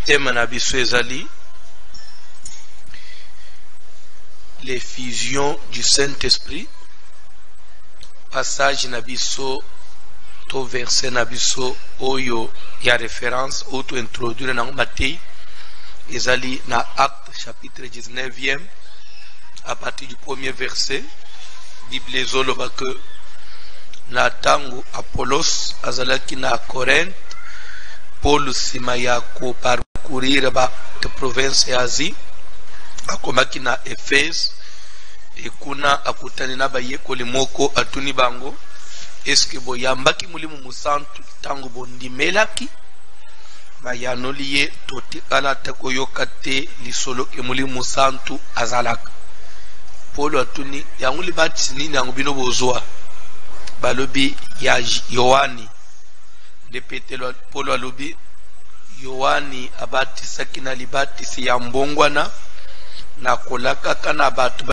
thème na biso ezali l'effusion du Saint-Esprit. Passage na biso to verset na biso oyo ya référence auto introduire na Matthieu ezali na Acte chapitre 19e à partir du premier verset. Bible ezoloba que na tango Apollos azalaki na Corinthe, Paul sima ya ko parcourir ba province ya Asie akomaki na Éphèse ekuna akutani na bayekoli moko atuni bango eske boyambaki mulimu musantu tango bondimelaki bayanoli ye totikala takoyoka te lisolo ke mulimu musantu azalaka. Paul atuni yango libatisi nini yango bino bozwa balobi ya Yohani de Petelo. Paul alobi Yohani abatisaki na libatisi ya mbongwana na kolaka kana batu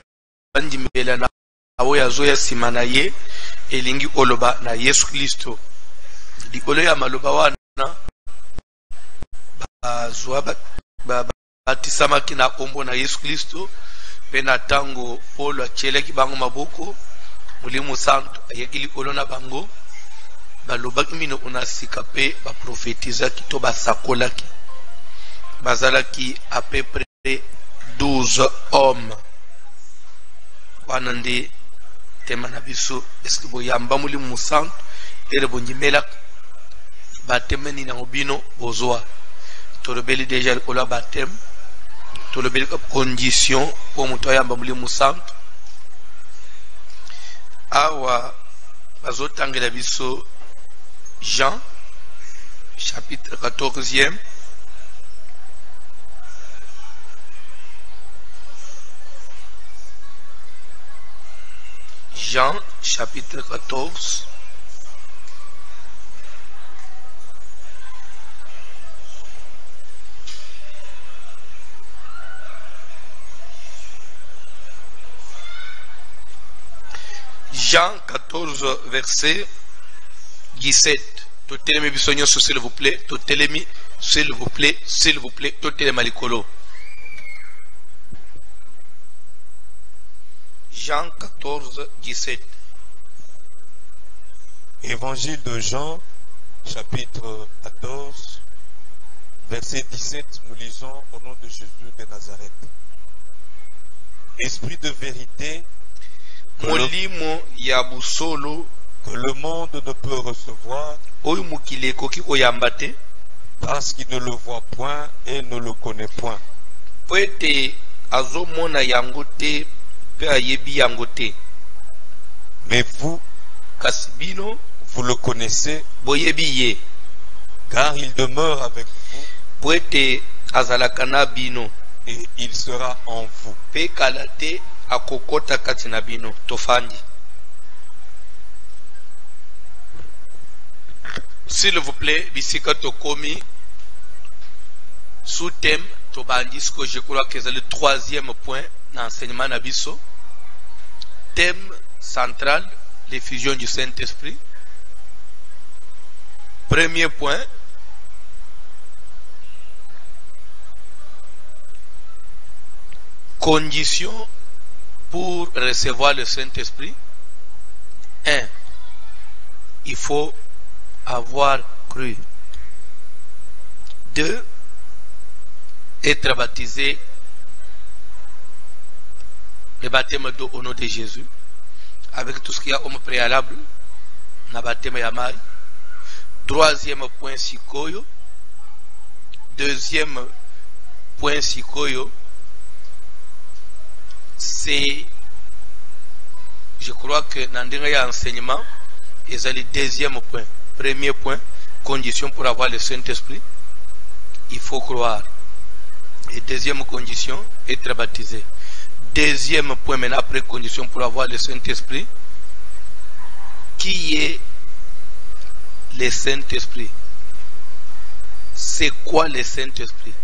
bandimela na awo yazo ya sima na ye elingi oloba na Yesu Kristo. Likolo ya maloba wana bazwa batisamaki na kombo na Yesu Kristo pe na tango Paul achelaki bango maboko mulimu santu ayeki likolo na bango balobaki mino onasika pe baprofetizaki to basakolaki bazalaki à peu près 12 hommes. Wana nde tema na biso eske boyamba mulimu musantu ere bondimelaka batemeni na obino bozwa tolobeli déjà likolo bateme tolobeli condition pour moto ayamba mulimu musantu awa bazotangela biso Jean chapitre 14e Jean chapitre 14 Jean 14 verset 17. Totelemi bisogno s'il vous plaît, totelemi s'il vous plaît, s'il vous plaît, totelema likolo. Jean 14 17. Évangile de Jean chapitre 14 verset 17, nous lisons au nom de Jésus de Nazareth. Esprit de vérité, molimo ya busolo que le monde ne peut recevoir oyo mokili ekoki koyamba te parce qu'il ne le voit point et ne le connaît point. po ete azomona yango te pe ayebi yango te. Mais vous, kasi bino vous le connaissez, boyebi ye car il demeure avec vous po ete azalaka na bino et il sera en vous. pe kala te akokota kati na bino. Tofandi. S'il vous plaît, bisika tokomi sous thème tobandis que je crois que c'est le troisième point d'enseignement nabiso. Thème central, l'effusion du Saint-Esprit. Premier point, condition pour recevoir le Saint-Esprit. 1. Il faut avoir cru. 2. Être baptisé. Le baptême d'eau au nom de Jésus. Avec tout ce qu'il y a au préalable. Na baptême yamai. Troisième point sikoyo. Deuxième point sikoyo. C'est, je crois que dans le enseignement, c'est le deuxième point. Premier point, condition pour avoir le Saint-Esprit, il faut croire. Et deuxième condition, être baptisé. Deuxième point, maintenant après condition pour avoir le Saint-Esprit, qui est le Saint-Esprit? C'est quoi le Saint-Esprit?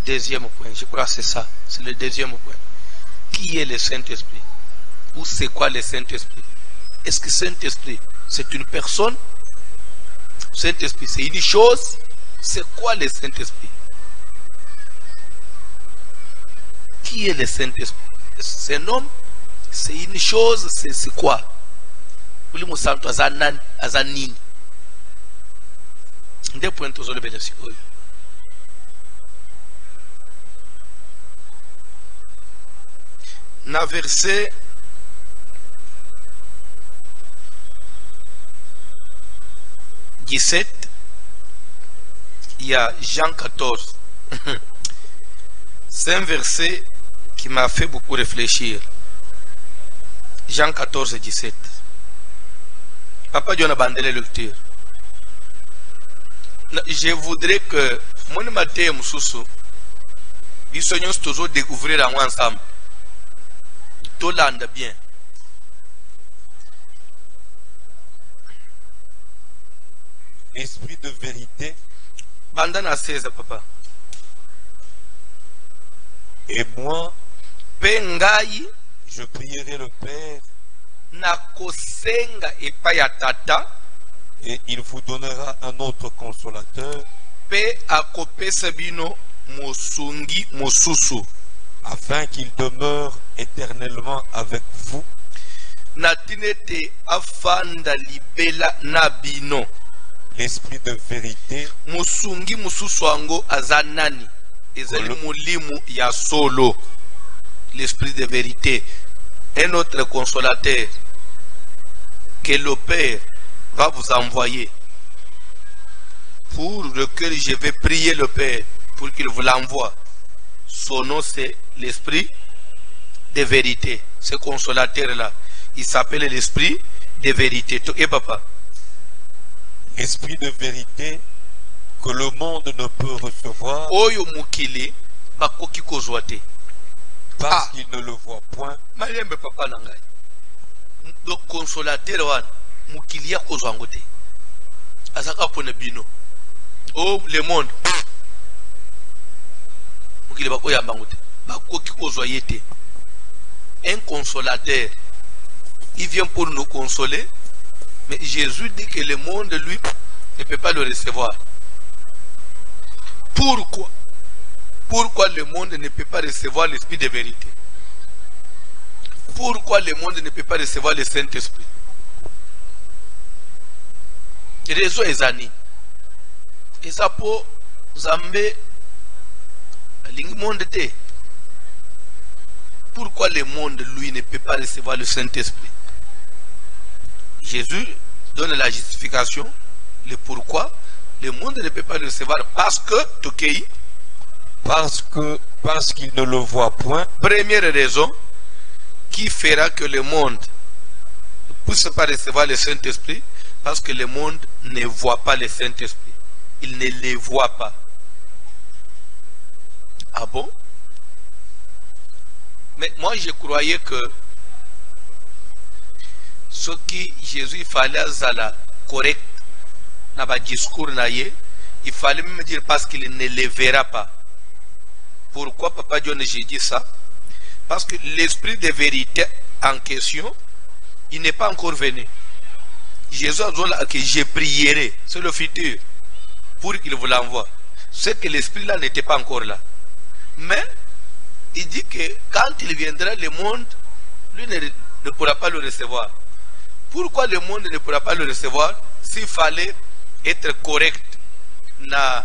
Deuxième point, je crois que c'est ça, c'est le deuxième point. Qui est le Saint-Esprit? Ou c'est quoi le Saint-Esprit? Est-ce que Saint-Esprit, c'est une personne? Saint-Esprit, c'est une chose? C'est quoi le Saint-Esprit? Qui est le Saint-Esprit? C'est un homme, c'est une chose, c'est quoi? Uli musantu azanini. Nde point tozolobela sikoyo. Na verset il y a Jean 14. C'est un verset qui m'a fait beaucoup réfléchir. Jean 14, 17. Papa John a bandé les lectures. Je voudrais que mon matin Moussoussou, ils soignons toujours découvrir ensemble. Tout l'ande bien. Esprit de vérité. Bandana 16, papa. Et moi, Pengai, je prierai le Père, nakosenga epayatata, et il vous donnera un autre consolateur, pe akopesa bino mosungi mosusu, afin qu'il demeure éternellement avec vous. natinete afanda libela na bino. L'esprit de vérité, Mosungi mususu ango azanani, ezali mulimu ya solo. L'esprit de vérité, un autre consolateur que le Père va vous envoyer, pour lequel je vais prier le Père pour qu'il vous l'envoie. Son nom c'est l'esprit de vérité. Ce consolateur là, il s'appelle l'esprit de vérité. Et papa, esprit de vérité que le monde ne peut recevoir oyo mukili bakoki kozwa te parce qu'il ne le voit point. Malembe papa nangai. Donc consolateur wana mukili ya kozwa ngo te. Azaka pona bino. Oh le monde. Mukili bakoyamba ngo te. Bakoki kozwa yete. Un consolateur, il vient pour nous consoler, mais Jésus dit que le monde lui ne peut pas le recevoir. Pourquoi? Pourquoi le monde ne peut pas recevoir l'esprit de vérité? Pourquoi le monde ne peut pas recevoir le Saint-Esprit? Raison ezani. Et ça pour Zambé lingi monde te. Pourquoi le monde lui ne peut pas recevoir le Saint-Esprit? Jésus donne la justification, le pourquoi le monde ne peut pas le recevoir, parce que Tokei, parce qu'il ne le voit point. Première raison qui fera que le monde ne puisse pas recevoir le Saint-Esprit, parce que le monde ne voit pas le Saint-Esprit. Il ne les voit pas. Ah bon? Mais moi je croyais que ce qui Jésus fallait zala correct dans le discours naïe, il fallait même dire parce qu'il ne les verra pas. Pourquoi Papa John j'ai dit ça? Parce que l'esprit de vérité en question, il n'est pas encore venu. Jésus a dit que je prierai, c'est le futur, pour qu'il vous l'envoie. C'est que l'esprit là n'était pas encore là. Mais il dit que quand il viendra, le monde, lui ne pourra pas le recevoir. Pourquoi le monde ne pourra pas le recevoir? S'il fallait être correct dans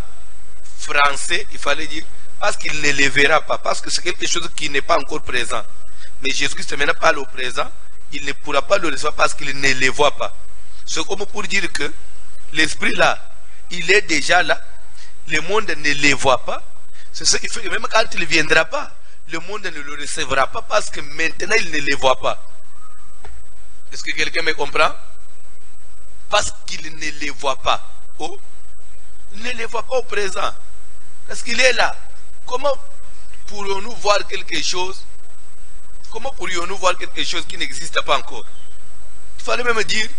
français, il fallait dire parce qu'il ne le verra pas, parce que c'est quelque chose qui n'est pas encore présent. Mais Jésus-Christ ne maintenant pas au présent, il ne pourra pas le recevoir parce qu'il ne le voit pas. C'est comme pour dire que l'esprit là, il est déjà là, le monde ne le voit pas. C'est ce qui fait que même quand il ne viendra pas, le monde ne le recevra pas parce que maintenant il ne le voit pas. Est-ce que quelqu'un me comprend? Parce qu'il ne les voit pas. Oh, il ne les voit pas au présent. Parce qu'il est là. Comment pourrions-nous voir quelque chose? Comment pourrions-nous voir quelque chose qui n'existe pas encore? Il fallait même dire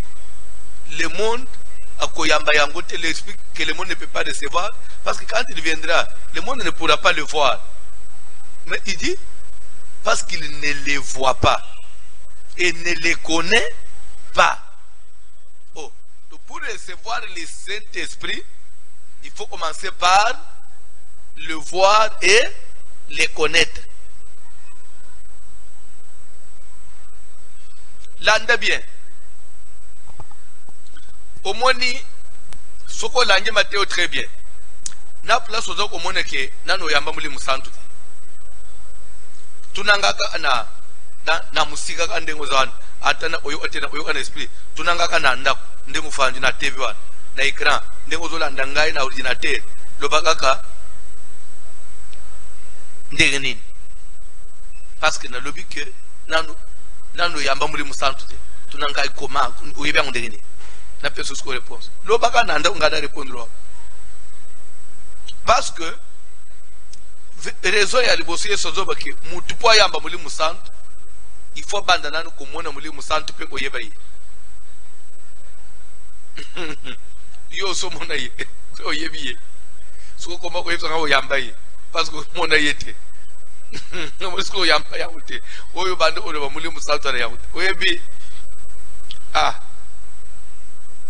le monde à Koyamba Yangote l'explique que le monde ne peut pas recevoir parce que quand il viendra, le monde ne pourra pas le voir. Mais il dit parce qu'il ne les voit pas et ne les connaît pas. Oh, donc pour recevoir le Saint-Esprit, il faut commencer par le voir et le connaître. Landa bien. Au moins, ce qu'on l'a dit Matthéo très bien. Na place aux autres au monde que nano yamba muli musantu. Tunangaka na musika ka ndengo zan atana oyo kana esprit. Tunangaka na ndako ndengo fanji na TV wan na écran ndengo zola ndangai na ordinateur lobakaka ndenge nini. Parce que na lobi que nano yamba muli musantu te. Tunanga ikoma oyebya ndenge nini. La personne se réponse. Lobaka nanda ngada répondre. Parce que raison ya libosi sozo baki mutu po yamba muli musantu il faut bandana no komona muli musantu pe oyeba yi. Yo so mona yi oyebi yi. So ko mako yebsa ngo yamba yi parce que mona yete. No mo sko yamba ya ute. Oyo bande oyo muli musantu na ya ute. Oyebi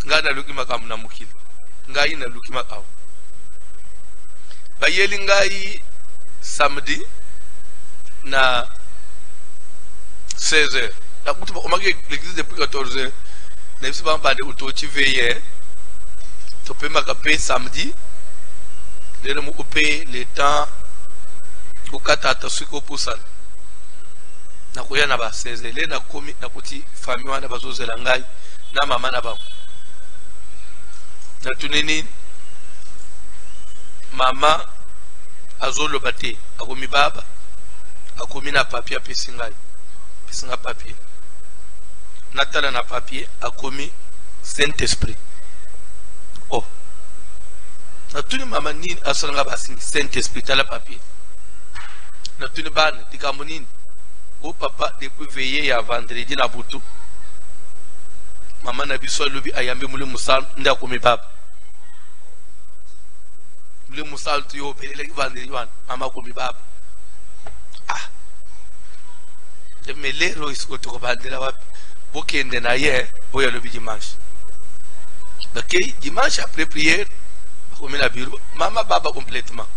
ngana luki makamu na mukili ngai na luki makamu bayeli ngai samedi na 16h la kutu ba omaki l'église depuis 14h na biso ba bande utochi veye to pe makape samedi lelo mu couper le temps ukatata siko pusana na koya na ba 16h le na komi na kuti famille wana bazozela ngai na mama na ba na tunini mama azolo bate akomi baba akomi na papier pesinga papier natala na papier akomi Saint-Esprit. Oh na tuni mama nini asalanga basi Saint-Esprit tala papier na tuni bana tikamunini o papa depuis veiller ya vendredi na butu mama na biso lobi ayambe muli musal nda komi baba muli musal tu yo pelele vendredi wan mama komi baba de melero isko to bandela wapi bokende na ye boya lobi dimanche. OK, dimanche après prière komi na bureau mama baba complètement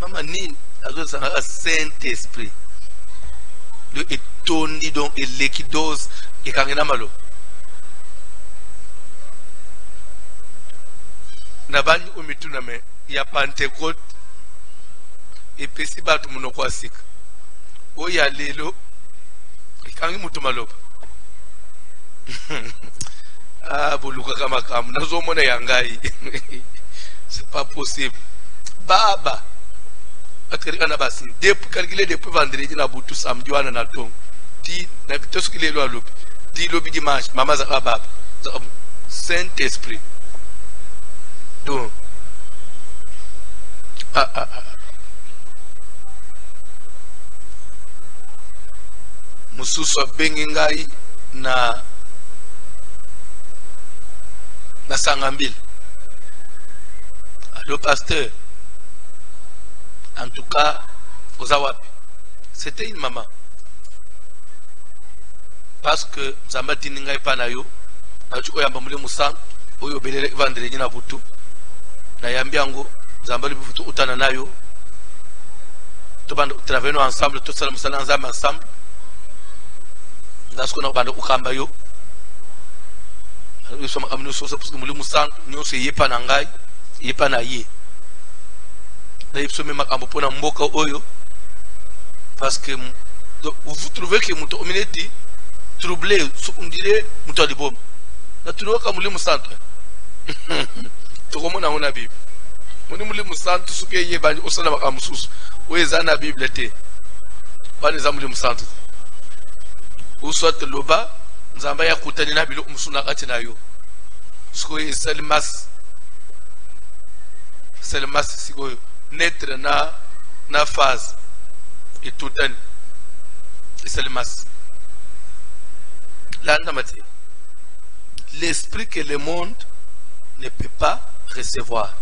mama nini azo sanga Saint-Esprit le etondi donc l'équidos et kangena malo na bani umituna me ya Pentecôte et pesi batu munoko asika o ya lelo kangi mutu maloba boluka kama kamu nazo mona yangai c'est pas possible baba atkari kana basi depuis calculer depuis vendredi na butu samedi wana na tong ti na bitosu kilelo alobi ti lobi dimanche mama za baba Saint-Esprit donc mususu bengi ngai na sangambile. Allo pasteur, en tout cas aux awapi c'était une maman parce que zambati ningai panayo achuko yamba mule musa oyo belele vendredi na butu na yambiango zambali butu utana nayo to bando travailler ensemble tout ça musala ensemble ndasko na bando ukamba yo nous sommes amenés sur ça parce que mule musa nous se yepa na ngai yepa na ye na yipso me makambo pona mboka oyo parce que vous trouvez que muto omineti troublé on dirait muto de bombe na tuno ka muli musantu to ko mona ona bible moni muli musantu suke ye bani osana makamususu weza na bible te bani za muli musantu uswat loba nzamba ya kutani na bilo musuna kati nayo suko selmas siko netre na phase et tout un selmas l'esprit que le monde ne peut pas recevoir.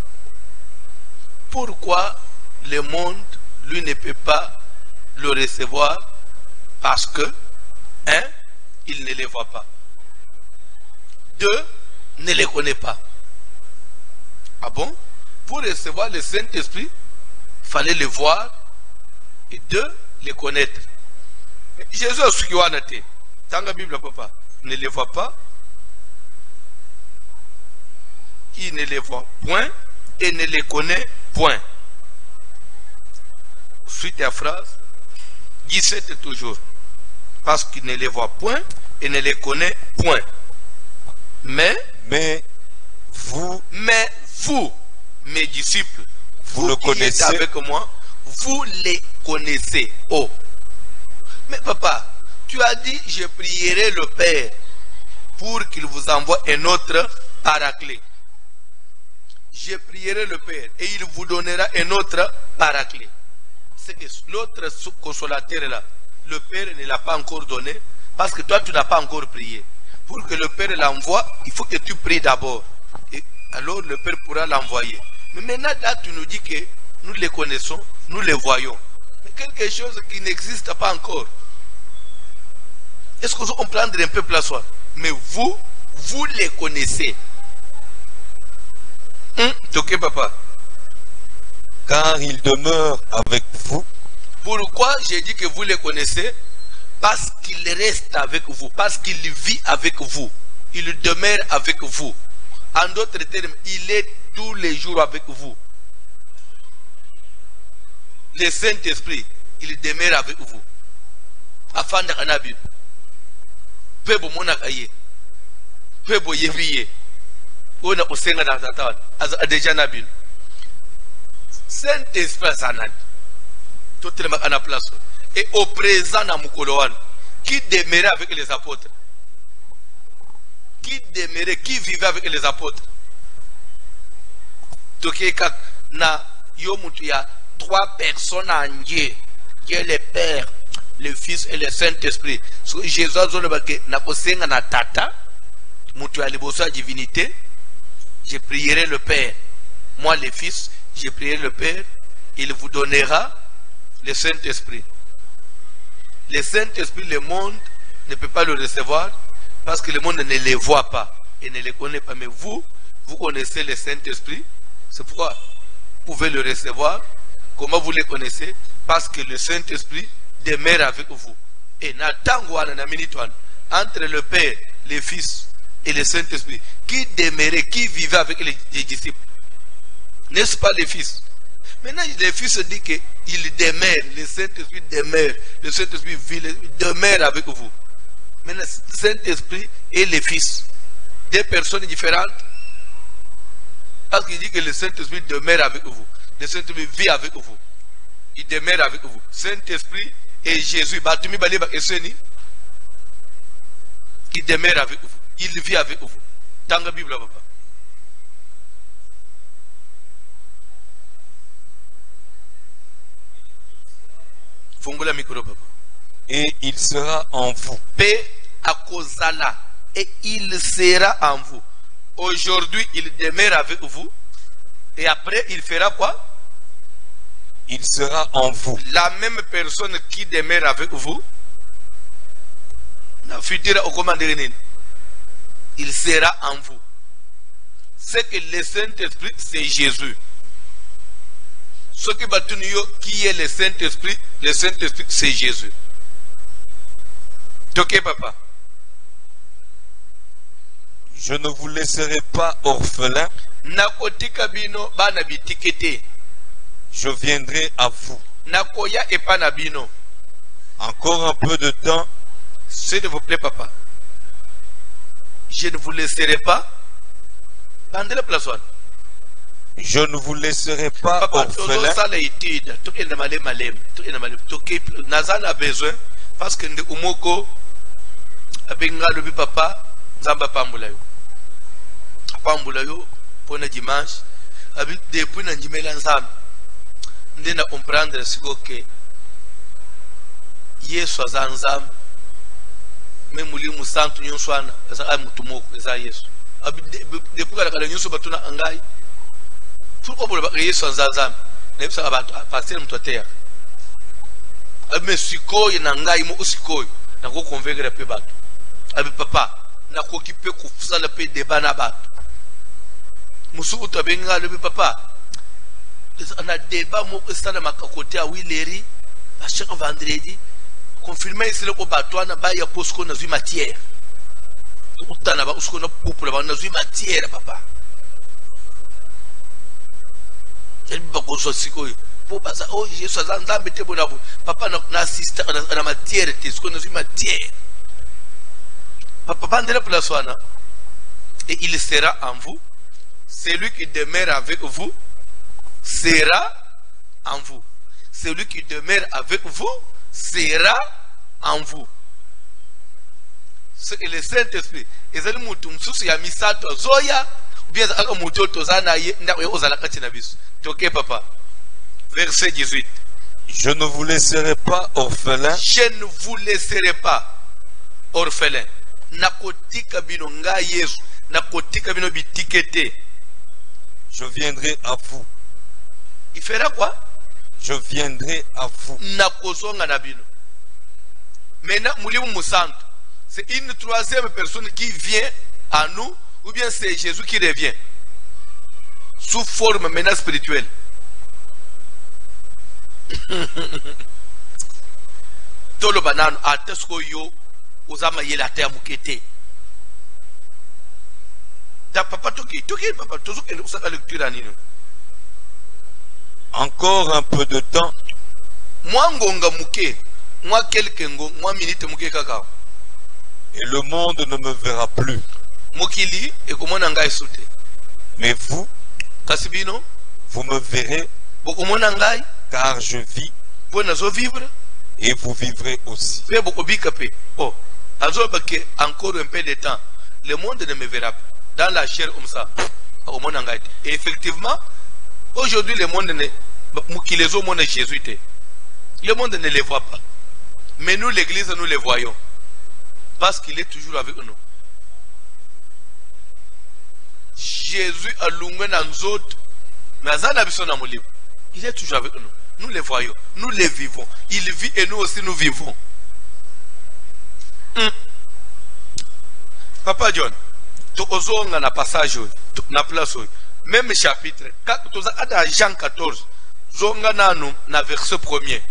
Pourquoi le monde, lui, ne peut pas le recevoir? Parce que, un, il ne les voit pas. Deux, ne les connaît pas. Ah bon? Pour recevoir le Saint-Esprit, il fallait le voir et deux, les connaître. Jésus a ce qu'il a noté. Tant que la Bible papa ne les voit pas, il ne les voit point et ne les connaît point. Suite à la phrase, 17 toujours. Parce qu'il ne les voit point et ne les connaît point. Mais vous, mes disciples, vous le connaissez avec moi, vous les connaissez. Oh. Mais papa, tu as dit, je prierai le Père pour qu'il vous envoie un autre paraclet. Je prierai le Père et il vous donnera un autre paraclet. C'est que l'autre consolateur là, le Père ne l'a pas encore donné parce que toi tu n'as pas encore prié. Pour que le Père l'envoie, il faut que tu pries d'abord. Et alors le Père pourra l'envoyer. Mais maintenant là tu nous dis que nous les connaissons, nous les voyons. Mais quelque chose qui n'existe pas encore. Est-ce qu'on peut prendre un peu place? Mais vous les connaissez. Ok papa. Car il demeure avec vous. Pourquoi j'ai dit que vous les connaissez? Parce qu'il reste avec vous, parce qu'il vit avec vous, il demeure avec vous. En d'autres termes, il est tous les jours avec vous. Le Saint-Esprit, il demeure avec vous. Afin de Kanabi. Pebo monakaye. Pebo yeviye. On a osenga na tatan. Déjà nabil. Saint-Esprit sanad. Tout le monde à la place. Et au présent dans Moukoloan, qui demeurait avec les apôtres? Qui demeurait, qui vivait avec les apôtres? Donc, il y a 3 personnes en Dieu. Dieu le Père, le Fils et le Saint-Esprit. Jésus a dit que na tata, mutu a la divinité, je prierai le Père. Moi, le Fils, je prierai le Père, il vous donnera le Saint-Esprit. Le Saint-Esprit, le monde ne peut pas le recevoir parce que le monde ne les voit pas et ne les connaît pas. Mais vous connaissez le Saint-Esprit. C'est pourquoi vous pouvez le recevoir. Comment vous le connaissez? Parce que le Saint-Esprit demeure avec vous. Et entre le Père, le Fils et le Saint-Esprit, qui demeurait, qui vivait avec les disciples? N'est-ce pas les Fils? Maintenant, le Fils dit qu'il demeure, le Saint-Esprit demeure, le Saint-Esprit vit, demeure avec vous. Maintenant, le Saint-Esprit et le Fils, deux personnes différentes, parce qu'il dit que le Saint-Esprit demeure avec vous, le Saint-Esprit vit avec vous, il demeure avec vous. Saint-Esprit et Jésus, qui demeure avec vous, il vit avec vous. Dans la Bible, papa. Et il sera en vous. Et il sera en vous. Aujourd'hui, il demeure avec vous. Et après, il fera quoi? Il sera en vous. La même personne qui demeure avec vous, il sera en vous. C'est que le Saint-Esprit, c'est Jésus. Ce qui est le Saint-Esprit, c'est Jésus. Ok, papa? Je ne vous laisserai pas orphelin. Je viendrai à vous. Encore un peu de temps. S'il vous plaît, papa. Je ne vous laisserai pas. Je ne vous laisserai pas orphelin. Nazana a besoin parce que umoko abenga lobi papa nzamba pambula yo pona dimanche abi depuis na njimela nzambe ndena comprendre siko ke Yesu azanzam même mulimu santu nyonswana asa mutumoko eza Yesu abi depuis kala nyonso batuna angai. Pourquoi vous avez Yesu azanzam ne bisa abantu passer mtotea mais sikoyo na ngai mo sikoyo na ko convaincre pe bato abi papa na ko kipe ko fusala pe débat na bato musuku to benga le papa on a débat mo estana makakote a wileri à chaque vendredi confirmer ici le ko batwana ba ya posko na zui matière utana ba usko na pouple ba na zui matière papa elle ba ko so siko pour pas ça oh Jésus ça nzambe te bona papa na assiste na matière te usko na zui matière papa bandela place wana et il sera en vous. Celui qui demeure avec vous sera en vous. Celui qui demeure avec vous sera en vous. C'est le Saint-Esprit. Et c'est le moutou msusu ya misato zoya ou bien aka moutou tozana ye ndako yo ozala kati na biso. Toke papa. Verset 18. Je ne vous laisserai pas orphelin. Je ne vous laisserai pas orphelin. Nakotika bino nga Yesu. Nakotika bino bitikete. Je viendrai à vous. Il fera quoi? Je viendrai à vous. Nakozonga na bino. Maintenant, Moulimu Moussanto, c'est une troisième personne qui vient à nous, ou bien c'est Jésus qui revient sous forme maintenant spirituelle. Tolo banano atesko yo uzama yela te amukete. Ta papa toki papa tozuke usaka lecture anino. Encore un peu de temps. Moi ngonga muke, moi quelques ngo, moi minute muke kaka. Et le monde ne me verra plus. Mokili et comment nanga esute. Mais vous, Kasibino, vous me verrez, bokomonangai, car je vis. pour nazo vivre. Et vous vivrez aussi. Oh, encore un peu de temps, le monde ne me verra pas. Dans la chair comme ça. Et effectivement, aujourd'hui, le monde ne Jésus. Le monde ne les voit pas. Mais nous, l'église, nous les voyons. Parce qu'il est toujours avec nous. Jésus a l'ungwe dans nous autres. Mais il est toujours avec nous. Nous les voyons. Nous les vivons. Il vit et nous aussi nous vivons. Papa John, tu as un passage, na place, même chapitre, Jean 14, zonga nanu na verset 1er.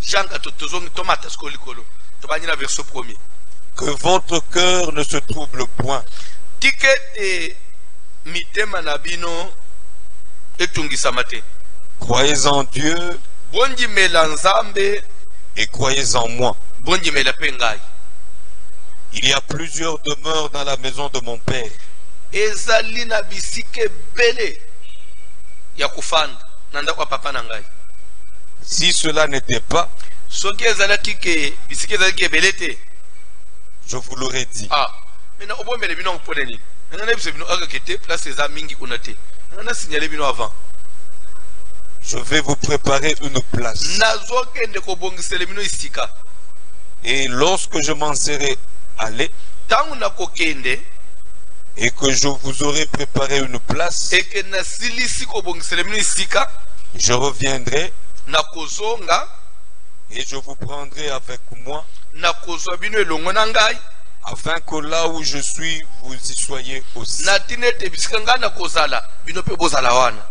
Jean 14, tomate skolikolo, tu na verset 1er. Que votre cœur ne se trouble point. Ticket mitema nabino etungisamate. Croyez en Dieu Bonji melanzambe et croyez en moi. Bonji melapengai. Il y a plusieurs demeures dans la maison de mon père. Ezalina bisike bele ya kufanda nanda kwa papa nangai. Si cela n'était pas, Soki ezalaki ke bisike ezalaki belete. je vous l'aurais dit. Ah, mais on peut bino mpoleni. Nana biso bino akakete place eza mingi kunate. Nana signaler bino avant. Je vais vous préparer une place. Nazokende ko bongisele bino isika. Et lorsque je m'en serai allé Tangu na kokende et que je vous aurai préparé une place, et que na silisi ko bongisele bino isika, je reviendrai na kozonga et je vous prendrai avec moi, na kozwa bino elongo na ngai. afin que là où je suis, vous y soyez aussi. Na tinete bisika nga na kozala bino pe bozala wana.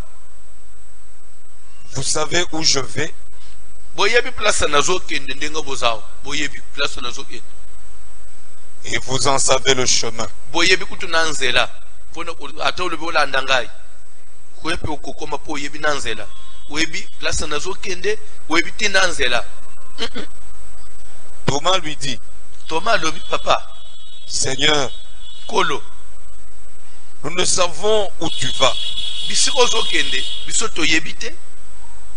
Vous savez où je vais? Boyebi place nazokende ndenga bozao. Boyebi place nazokende. Et vous en savez le chemin. Boyebi kutu nanzela. Pona ata olobi olanda ngai. Kwepe okokoma po oyebi nanzela. Oyebi place nazokende, oyebi ti nanzela. Thomas lui dit, Thomas lobi papa, Seigneur, kolo, nous ne savons où tu vas. bisi ozokende, biso toyebi te.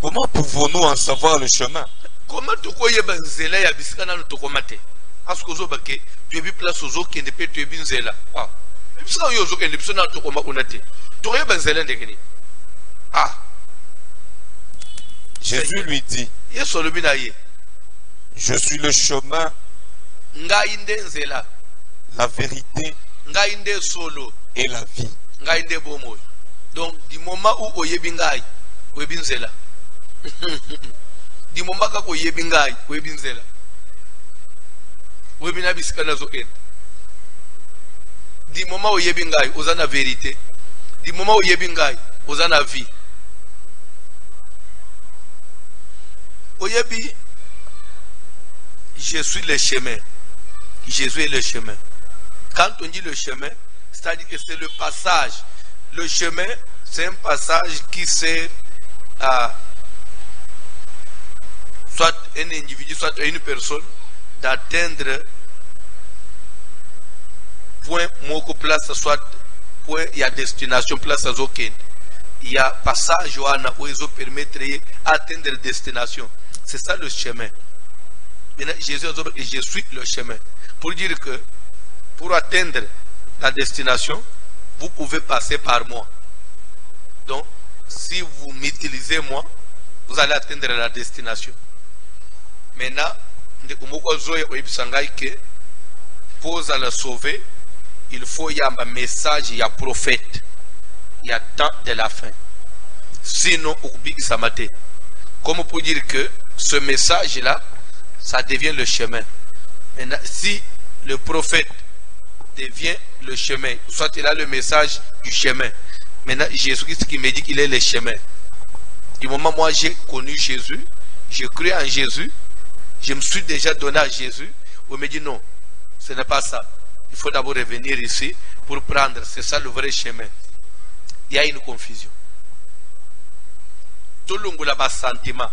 Comment pouvons-nous en savoir le chemin? Comment tokoyeba nzela ya bisika nanu tokoma te? Asko ozobake, toyebi place ozokende pe toyebi nzela. Ah, bisika oyo ozokende biso nanu tokoma kuna te. Toyeba nzela ndekeni. Ah. Jésus lui dit, Yesu olobi na ye, je suis le chemin, ngai nde nzela, la vérité ngai nde solo, et la vie. ngai nde bomoi. Donc du moment où oyebi ngai, oyebi nzela. Du moment kaka oyebi ngai, oyebi nzela. Oyebi na bisika nazokende. Du moment oyebi ngai, oza na vérité. du moment où yebi ngai oza na vie oyebi je suis le chemin. Jésus est le chemin. Quand on dit le chemin, c'est-à-dire que c'est le passage. Le chemin, c'est un passage qui sert à soit un individu, soit une personne d'atteindre point moko place, soit point il y a destination place à aucun. Il y a passage où ils ont permettre d'atteindre destination. C'est ça le chemin. Maintenant, Jésus a dit, je suis le chemin. Pour dire que pour atteindre la destination, vous pouvez passer par moi. Donc, si vous m'utilisez moi, vous allez atteindre la destination. Maintenant, pour la sauver, il faut y avoir un message, il y a prophète, il y a temps de la fin. Sinon, comme pour dire que ce message-là, ça devient le chemin. Maintenant, si le prophète devient le chemin, soit il a le message du chemin. Maintenant, Jésus-Christ qui me dit qu'il est le chemin. Du moment où moi j'ai connu Jésus, j'ai cru en Jésus, je me suis déjà donné à Jésus, on me dit non, ce n'est pas ça. Il faut d'abord revenir ici pour prendre, c'est ça le vrai chemin. Il y a une confusion. Tout le monde a un sentiment.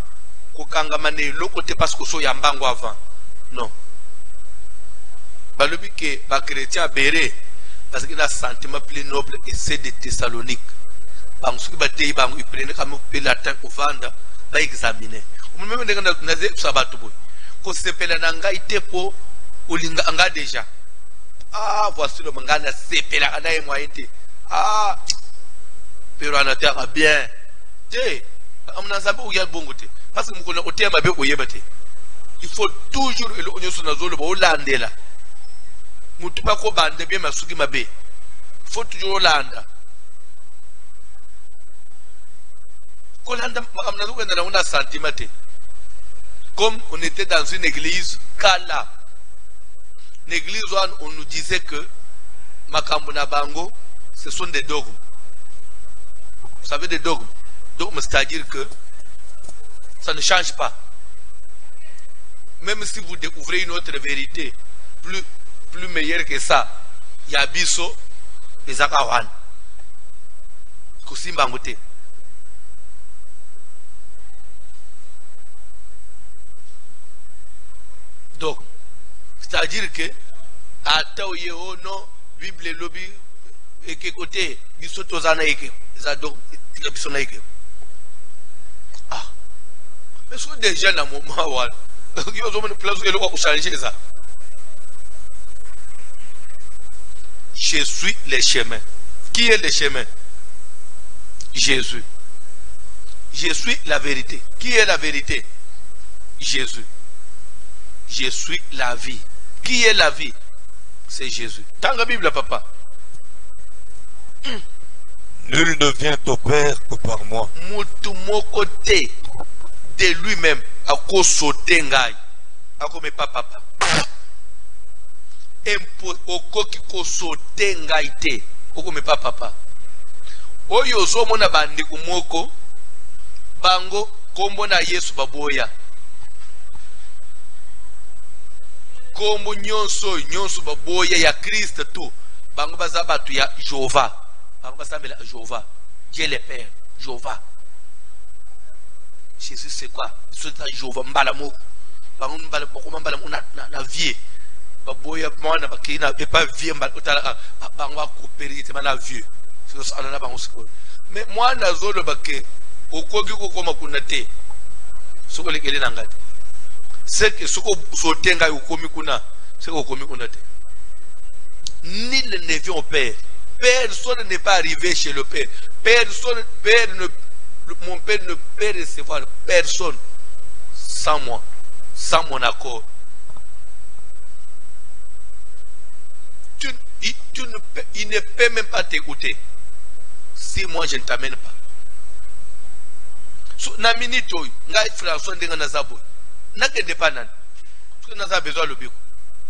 Parce que so yambango avant. Non. Balobi que ba chrétien béré parce qu'il a un sentiment plus noble et c'est de Thessalonique. Bang soki ba tei bang iprene comme pela temps au vanda ba examiner. Même ndenge na ze sabatu boy. Ko se pela na ngai tepo ulinga anga déjà. Ah voici le mangana se pela ana e moyente. Ah pero anataka bien. Je amna sabu uya bongo te. Parce que il faut toujours le onyo sona zolo ba olandela. Mutu pa ko bande bien masuki mabe. Il faut toujours olanda. Ko landa amna zo kwenda na una sentiment. Comme on était dans une église kala. Une église où on nous disait que makambo na bango ce sont des dogmes. Vous savez des dogmes. Dogmes c'est-à-dire que ça ne change pas. Même si vous découvrez une autre vérité plus meilleure que ça, il y a biso et zakawan. Kusimbangote. Donc, c'est-à-dire que ataoye ono Bible lobby et que côté biso tozana eke za donc biso na eke. Mais ce sont des jeunes à mon moment. Ils ont une place où ils vont changer ça. Je suis le chemin. Qui est le chemin? Jésus. Je suis la vérité. Qui est la vérité? Jésus. Je suis la vie. Qui est la vie? C'est Jésus. Tant la Bible, papa. Nul ne vient au Père que par moi. Mon côté de lui-même à cause sauter ngai à comme papa au koki ko sauter ngai te au comme papa oyo zo mona bandi kumoko bango kombo na Yesu baboya kombo nyonso baboya ya Christ tu bango bazabatu ya Jehova bango basambela Jehova Dieu le Père Jehova. Jésus c'est quoi? C'est Jehova mbalamo. Bangun mbala pokoma mbalamo na vie. Baboya mwana bakina et pas vie mbala bangwa coopérer te na vieux. C'est ça na bango siko. Mais moi na zolo baké okoki kokoma kuna te. Soko lekele na ngati. C'est que soko sotenga ukomi kuna, c'est okomi kuna te. Nul ne vient au Père. Personne n'est pas arrivé chez le Père. Mon Père ne peut recevoir personne sans moi, sans mon accord. Il ne peut même pas t'écouter si moi je ne t'amène pas. Na minute ngai François ndenga na zabo. Na kende pa nani. Parce que na za besoin lobiko.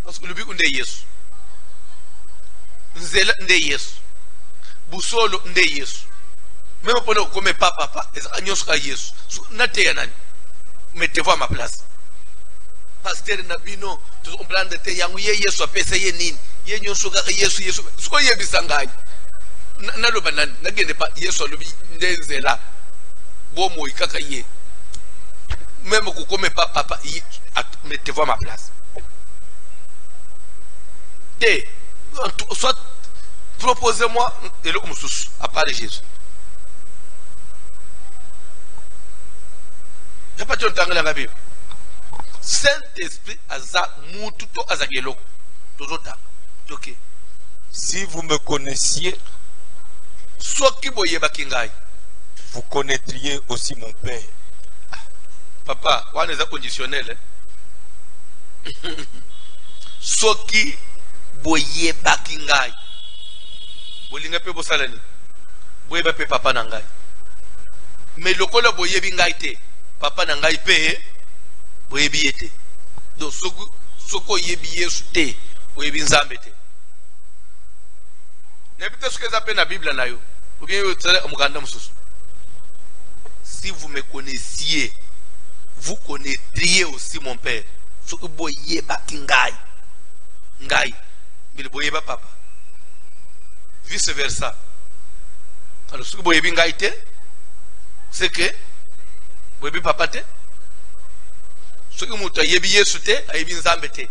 Parce que lobiko nde Yesu. Nzela nde Yesu. busolo nde Yesu même pona comme papa ezaka nyonso ka Yesu nateya nani mettez-vous à ma place pasteur nabino to omplande te yangu ye Yesu apesa ye nini ye nyonso ka Yesu siko yebisa ngai naloba nani nagende pa Yesu alobi ndenzela bomo ikaka ye même comme papa mettez-vous à ma place et soit proposez-moi et le mususu à part Jésus. Il n'y a pas de temps dans la Bible. Saint-Esprit aza mututo azagelo. Ok. Si vous me connaissiez, vous connaîtriez aussi mon Père. Papa, on est conditionnel. Soki boye bakingai. Bolinga pe bosalani. Boye ba pe papa nangai. Mais lokola boye bingai te. Papa nangai pe boye biete. Donc soko yebi Yesu te, boye binzambe te. Ne peut-être ce que ça na Bible na yo. Ou bien yo tsala muganda mususu. Si vous me connaissiez, vous connaîtriez aussi mon Père. Soko boye bakingai. Ngai. Mais boye ba papa. Vice versa. Alors, ce que vous avez dit, c'est que vous avez papa. Ce que vous avez dit,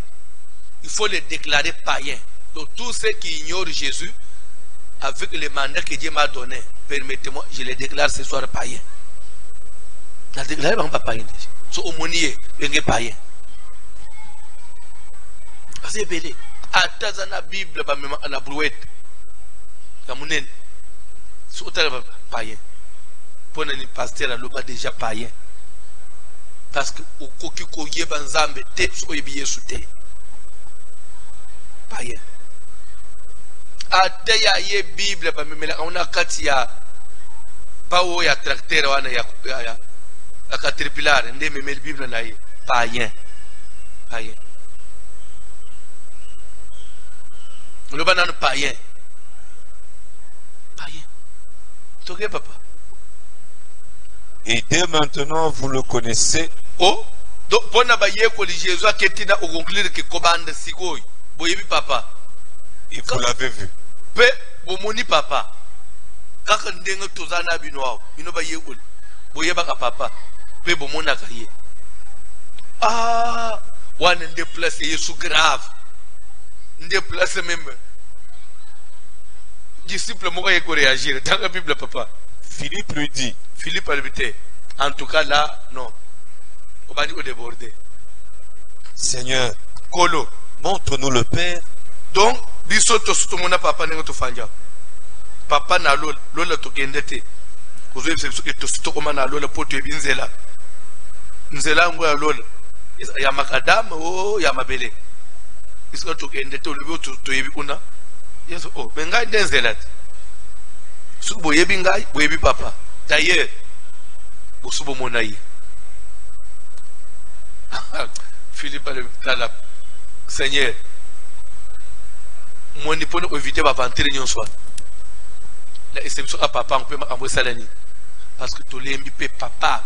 il faut les déclarer païens. Donc, tous ceux qui ignorent Jésus, avec les mandats que Dieu m'a donné, permettez-moi, je les déclare ce soir païens. Je les déclare pas païens. Ce aumônier, il est païen. C'est belé. Attends la Bible, à la brouette. Kamunen sotala païen pona ni pasteur aloba déjà païen parce que okoki ko yeba nzambe te so yebi Yesu te païen ate ya ye Bible ba memela ona kati ya pawo ya tracteur wana ya caterpillar nde memel Bible na ye païen aloba nanu païen papa. Et dès maintenant, vous le connaissez. Oh, donc, pour que Jésus a conclure que commande sikoy, boyebi papa. Et vous l'avez vu. Pe, bomoni papa. Quand ndenga tozana binoa, ino ba yekoli. Boyeba ka papa. Pe bomona ka ye. Ah, wan déplacer Yesu grave. Déplacer même. Disciple moi il réagir dans la Bible papa. Philippe lui dit. Philippe a dit en tout cas là non. On va dire au débordé. Seigneur, Kolo, montre-nous le Père. Donc biso to suto mona papa nengo to fanja. Papa na lola to kendete. Kuzo yebise ke to suto koma na lola poto ebinzela. Nzela ngo ya lola. Ya makadam o ya mabele. Isko to kendete olubi to yebi una. Yes, oh, mais ngai ndenzela. Si vous boyebi ngai, boyebi papa. D'ailleurs, vous subo monaï. Philippe a la Seigneur. Moi, ni pour nous éviter de vanter nyon soir. La exception à papa, on peut m'envoyer ça l'année. Parce que tout l'aime papa,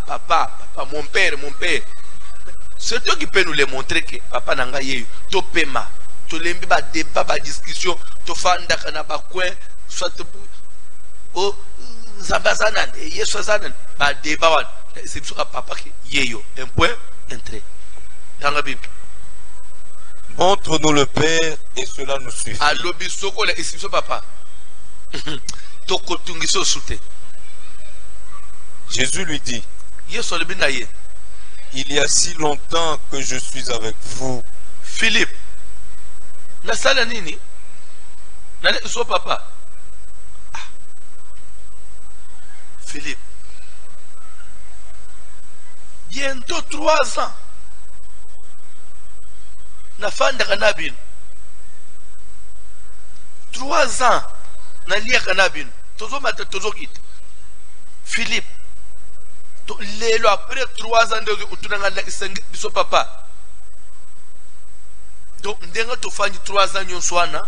mon père. C'est toi qui peut nous les montrer que papa n'a pas eu. To pema. To l'aime ba débat, ba discussion. To fanda kana ba coin soit o zabazanan et yeso zanan ba débat wan c'est sur papa qui yeyo un point entré dans la Bible. Montre-nous le Père et cela nous suffit. Alobi soko la exception papa to kotungiso soute. Jésus lui dit, yeso le binaye, il y a si longtemps que je suis avec vous. Philippe na sala nini nani so papa. Philippe, bientôt 3 ans na fanda kanabin 3 ans na lia kanabin tozo mata tozo kit Philippe to lelo après 3 ans de utunanga la isengi biso papa donc ndenga to fanyi 3 ans nyonswana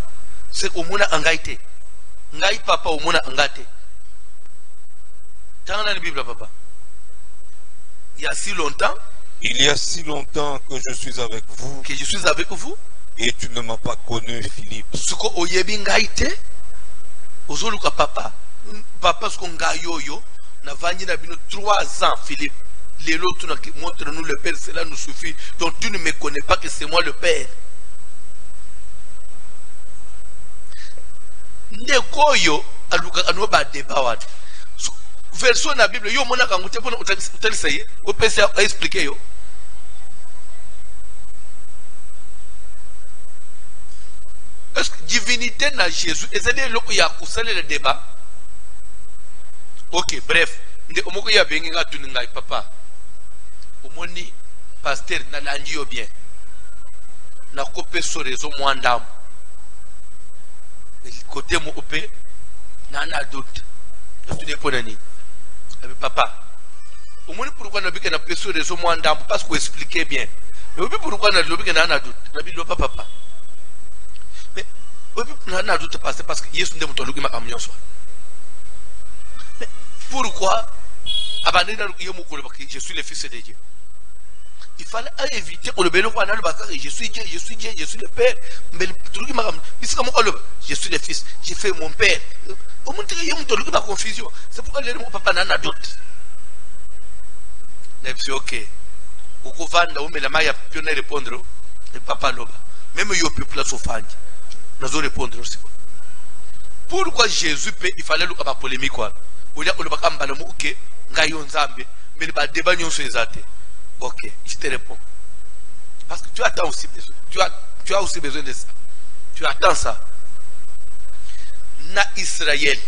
c'est komuna angaite ngai papa omona ngate tanga na Bible papa. Il y a si longtemps. Il y a si longtemps que je suis avec vous. Que je suis avec vous. Et tu ne m'as pas connu, Philippe. Suko oyebi ngai te. Ozoluka papa. Papa suko ngai yoyo na vanyi na bino 3 ans Philippe. Les autres montre-nous le Père, cela nous suffit. Donc tu ne me connais pas que c'est moi le Père. Ndekoyo aluka anoba débat wat. Version na Bible yo mona kangote pona utalisaye o pesa expliquer yo. Est-ce que divinité na Jésus ezali loko ya kusala le débat? OK, bref, nde omoko ya bengi nga tuni ngai papa. Omoni pasteur na langi yo bien. Na kope so rezo mwandam. Côté mo opé na na doute. Tu n'es pas nani. Papa, au moins pourquoi nous avons besoin de ce mois d'âme parce qu'on expliquait bien. Mais pourquoi nous avons besoin de doute? Nous avons pas papa. Mais nous avons doute parce que Jésus ne m'a pas dit mais pourquoi je suis le fils de Dieu? Il fallait éviter qu'on le bénisse je suis Dieu, je suis Dieu, je suis le Père. Mais je suis le fils, j'ai fait mon Père. La confusion. C'est pourquoi mon papa n'a doute. C'est ok. Au couvent, mais la maille a pu répondre. Le papa loba. Même yo peuple la souffrance. Nous allons répondre aussi. Pourquoi Jésus peut, il fallait le pas polémique quoi. Ou il y a le pas mbala mo ok. Ngayon zambe. Mais le débat nyon sur les athées. Ok, je te réponds. Parce que tu attends aussi besoin. Tu as aussi besoin de ça. Tu attends ça. Na Israël.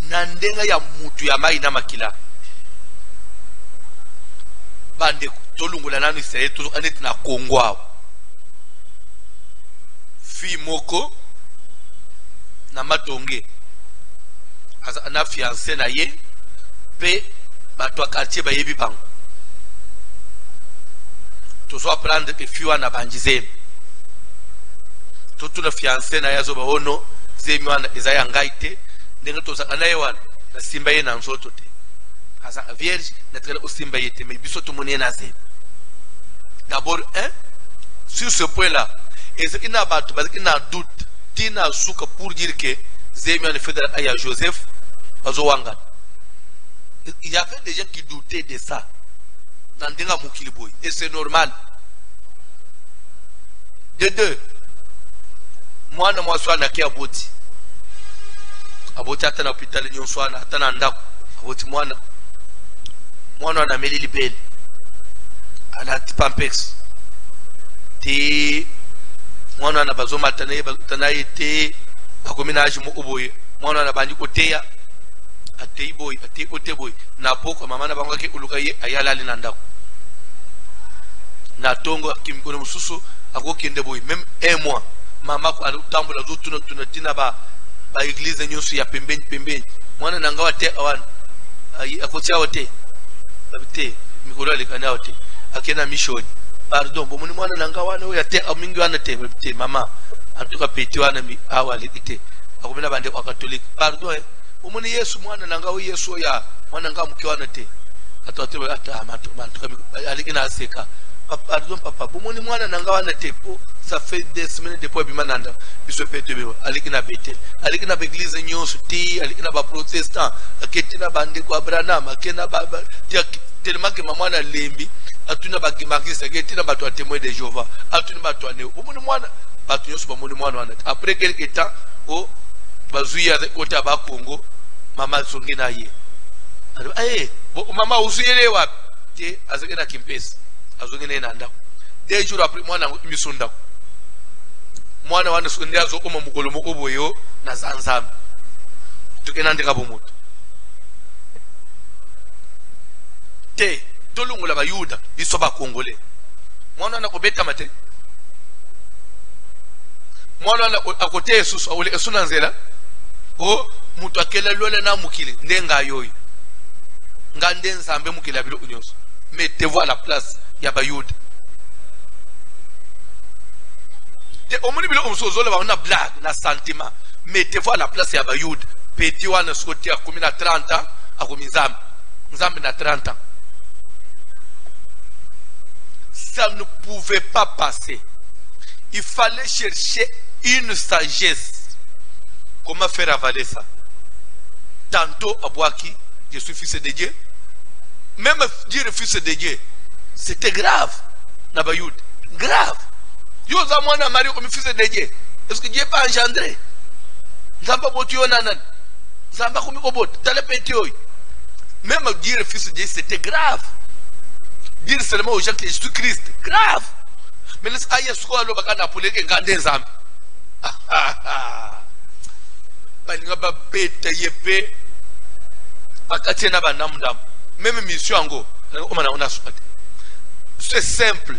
Na ndenga ya mutu ya mai na makila. Bande tolungula na Israël toujours anet na Kongo. Fi moko na matonge. Asa na fiancé na ye pe bato quartier ba yebi bango. Tu dois prendre que fiwa na banjizem. Tout le fiancé na yazo ba ono zemi wana ezaya ngaite ndenge to sakana yewana na simba ye na nzoto te. Asa vierge na tela osimba yete mais biso to moni na zemi. D'abord sur ce point là, ezeki na bato bazeki na doute tina suka pour dire que zemi wana fédéral aya Joseph bazo wanga. Il y avait des gens qui doutaient de ça. Et c'est normal. De deux, moi, je suis à Aboti. Aboti est à l'hôpital, je suis à Ndako. Aboti, moi, je suis à Meli Libel. À la Pampex. Moi, je suis à Bazoma Tanaï, à Cominage Mokoboy. Moi, je suis à Bandikoteya. Atei boy, atei ote boy. Na poko mama na bango ke ulukaye ayala ali nandako. Na tongo kimikono mususu ako kende boy. Même un mois, mama ko alutambola zo tuna tina ba église nyonso ya pembeni. Mwana nangawa te awan. Akotia wote. Babite mikolo alikana wote. Akena mission. Pardon, bomuni mwana nangawa na ya te amingi wana te babite mama. Antuka peti wana mi awali ite. Akomena bande kwa Catholique. Pardon. Umuni Yesu mwana nanga Yesu ya mwana nga mkiwana te atotewe ata mantu alikina aseka pardon papa umuni mwana nanga wana te po ça fait des semaines depuis bimananda biso pete be alikina bete alikina beglise nyonso ti alikina ba protestant aketina bande kwa Abraham akena baba tellement que maman na lembi atuna ba kimakisa aketina bato a témoin de Jéhovah atuna bato ane umuni mwana bato nyonso ba umuni mwana wana après quelque temps o bazuya kote aba Congo mama songi na ye mama usuyele wapi te azekena kimpesi azongene na ndako 2 jours après mwana misunda mwana wana songi azokoma mukolo moko boyo na zanzam tukena ndeka bomoto te tolungula ba yuda biso ba Congolais mwana na kobeta mate mwana na akote Yesu awule esuna nzela o mutu akela lole na mukili ndenga yoyi ngande nzambe mukila bilo unyoso mettez-vous à la place ya bayuda Au moins, on a blague, na sentiment. Mettez-vous à la place ya Bayoud. Petit wana soti a commis na 30 ans, a commis Nzambe na 30 ans. Ça ne pouvait pas passer. Il fallait chercher une sagesse. Comment faire avaler ça? Tantôt à Boaki, je suis fils de Dieu. Même dire fils de Dieu, c'était grave. Nabayoud, grave. Yo zamwana Marie comme fils de Dieu. Est-ce que Dieu pas engendré? Zamba botio nanan. Zamba comme obot. Tale petio. Même dire fils de Dieu, c'était grave. Dire seulement aux gens que Jésus-Christ, grave. Mais laisse aïe ce qu'on a bakana pour les grands zambes. Balinga ba bete yepe. Bakatiena ba namdam. Même mission ango. C'est simple.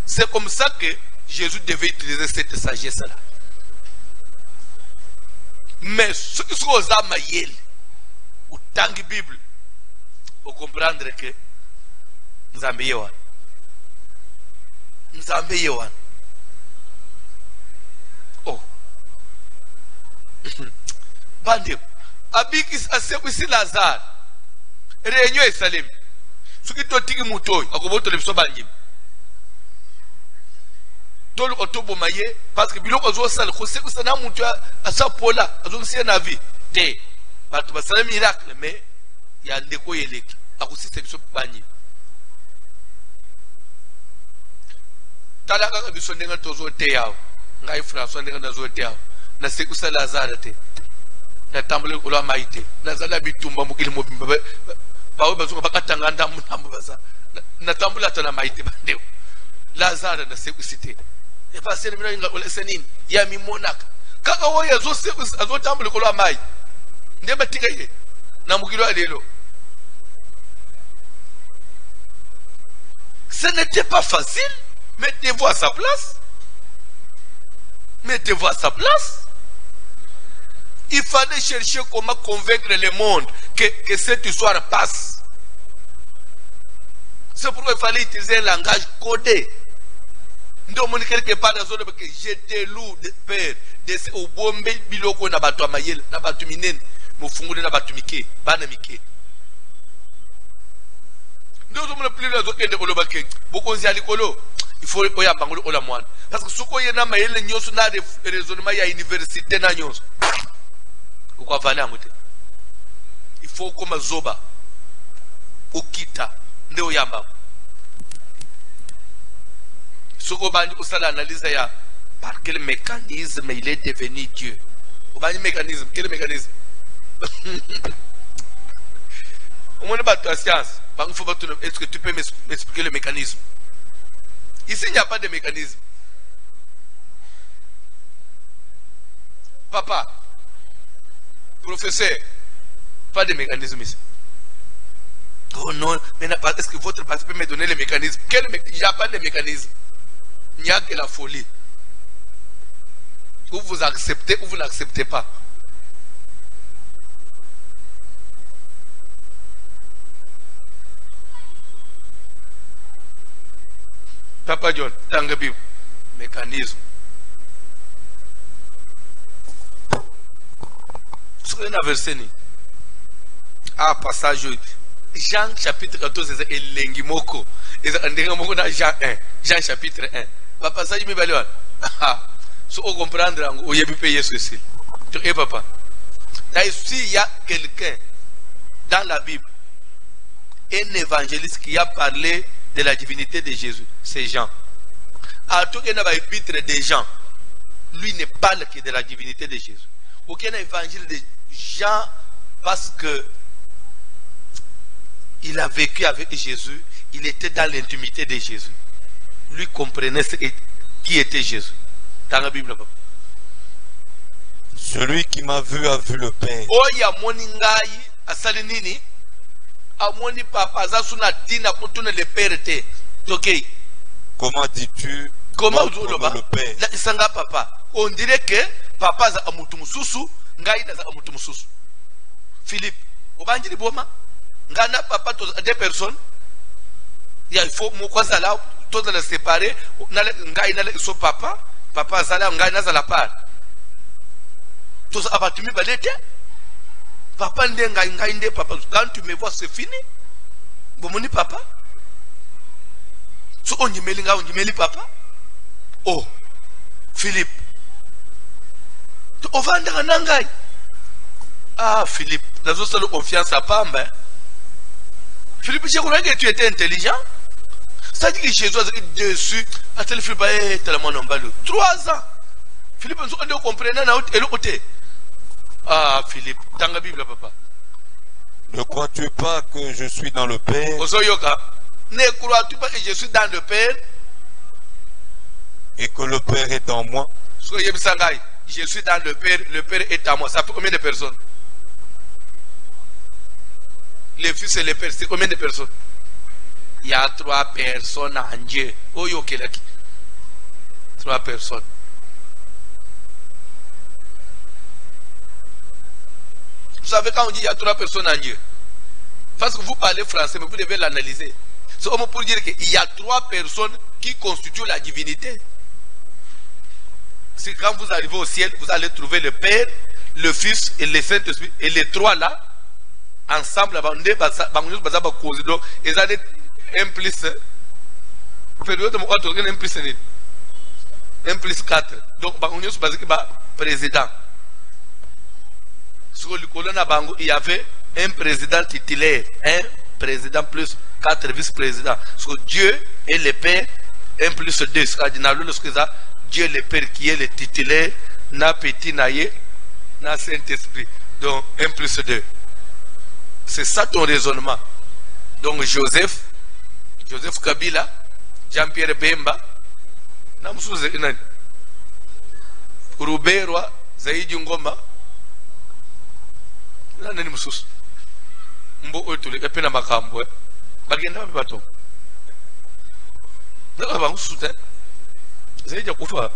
C'est comme ça que Jésus devait utiliser cette sagesse-là. Mais ce qui sont aux amayel, ou tangi Bible, pour comprendre que Nzambe yewan. Nzambe yewan. Oh. Bande. Abikis asekwisi Lazare. Réunion et Salem. Ce qui te tiki moutoy, à quoi le sobanjim. Tol otobo maye, parce que bilo ozo sal, kose que ça n'a moutoy à sa pola, ozo si un avis. Te, parce que c'est un miracle, mais il y a un déco yelek. À quoi c'est que ce banjim. Talaka bisondenga tozo te yao, ngai François ndenga tozo te yao. Na sekusa Lazare te. Na tambule ulo maite. Lazare bitumba mukili mobimba. Bawe bazunga bakatanga ndamu nambu baza na tambula tana maite bandeo Lazare na sekusite e passer mina inga ole senini ya mimonaka kaka wo yazo sekus azo tambule ko la mai ndeba tigaye na mugilo alelo. Ce n'était pas facile. Mettez-vous à sa place. Mettez-vous à sa place. Il fallait chercher comment convaincre le monde que cette histoire passe. C'est pourquoi il fallait utiliser un langage codé. Nous avons quelque part dans la zone que j'étais lourd de père. Au bombe biloko na batu amayel, na batu minen, mufungule na batu mike, bana mike. Nous avons plus la zone de kolobake. Beaucoup de alikolo. Il faut oyamba ngolo ola mwana. Parce que soko yena mayele nyoso na raisonnement ya université na nyoso. Il faut comme zoba okita ndeo yamba soko bandi usala analyse ya par quel mécanisme il est devenu Dieu. Obani mécanisme, quel mécanisme? Au moins pas de science. Est-ce que tu peux m'expliquer le mécanisme? Ici il n'y a pas de mécanisme. Papa, professeur, pas de mécanisme ici. Oh non, mais est-ce que votre pasteur peut me donner le mécanisme? Il n'y a pas de mécanisme. Il n'y a que la folie. Ou vous acceptez ou vous n'acceptez pas. Papa John, dans la Bible, mécanisme. Sur un verset, passage Jean chapitre 14, et l'engimoko. Et Jean 1. Jean chapitre 1. Papa, ça, je me balou. Si on comprendre, on y a pu payer ceci. Tu es papa. Là, ici, il y a quelqu'un dans la Bible, un évangéliste qui a parlé de la divinité de Jésus. C'est Jean. À tout cas, il y a épître de Jean. Lui ne parle que de la divinité de Jésus. Aucun évangile de Jean, parce que il a vécu avec Jésus, il était dans l'intimité de Jésus. Lui comprenait qui était Jésus. Dans la Bible. Celui qui m'a vu a vu le Père. Oh, ya moningai asalinini. Amoni papa zasuna dina kutuna le Père te. Ok. Comment dis-tu? Comment vous le Père? La isanga papa. On dirait que papa za amutu mususu, ngai za amutu mususu. Philippe, obanji di boma. Ngana papa deux personnes. Il faut mo kwazala tous les séparer. Ngai nale so papa papa azala ngai nazala part tous abatumi balete papa nde ngai nde papa quand tu me vois c'est fini bomoni papa so onyimeli nga onyimeli papa oh Philippe tu ovanda na ngai ah Philippe nazo solo confiance à pamba Philippe je croyais que tu étais intelligent. C'est-à-dire que Jésus a été dessus à tel Philippe est tellement nombreux 3 ans Philippe nous on comprendre na et le côté ah Philippe dans la Bible papa ne crois-tu pas que je suis dans le Père Ozoyoka ne crois-tu pas que je suis dans le Père et que le Père est en moi? Je suis dans le Père est en moi. Ça fait combien de personnes? Le Fils et le Père, c'est combien de personnes? Il y a 3 personnes en Dieu. Oh, yo, 3 personnes. Vous savez quand on dit il y a 3 personnes en Dieu? Parce que vous parlez français, mais vous devez l'analyser. C'est au moins pour dire qu'il y a 3 personnes qui constituent la divinité. C'est quand vous arrivez au ciel, vous allez trouver le Père, le Fils et le Saint-Esprit. Et les 3 là, ensemble, ils ont un plus. Un plus 4. Donc, président. Sur le colonne il y avait un président titulaire, un président plus 4 vice-présidents. Sur Dieu et le Père, 1 plus 2. Dieu le Père qui est le titulaire, na petit naïe, na Saint-Esprit. Donc 1 plus 2. C'est ça ton raisonnement. Donc Joseph Kabila, Jean-Pierre Bemba, Namsouze Inani, Ruberwa, Zaidi Ngoma, Nani Moussous, Mbo Otuli, Epena Makambo, Bagenda Baton. D'accord, vous soutenez. Zaidi Koufa.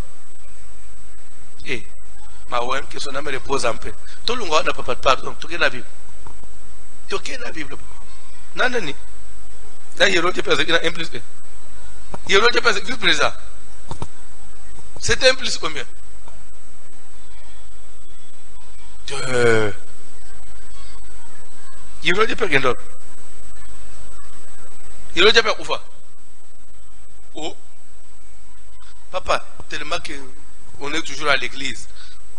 Eh, ma ouem que son âme repose un peu. Tout le monde n'a pas pardon, tout la Bible. Tout la Bible. Nanani. Là, il y a l'autre personne qui a un plus. Il y a l'autre personne qui est présent. C'est un plus combien? Il y a l'autre personne d'autre. Il y a l'autre personne Koufa. Oh. Papa, tellement qu'on est toujours à l'église,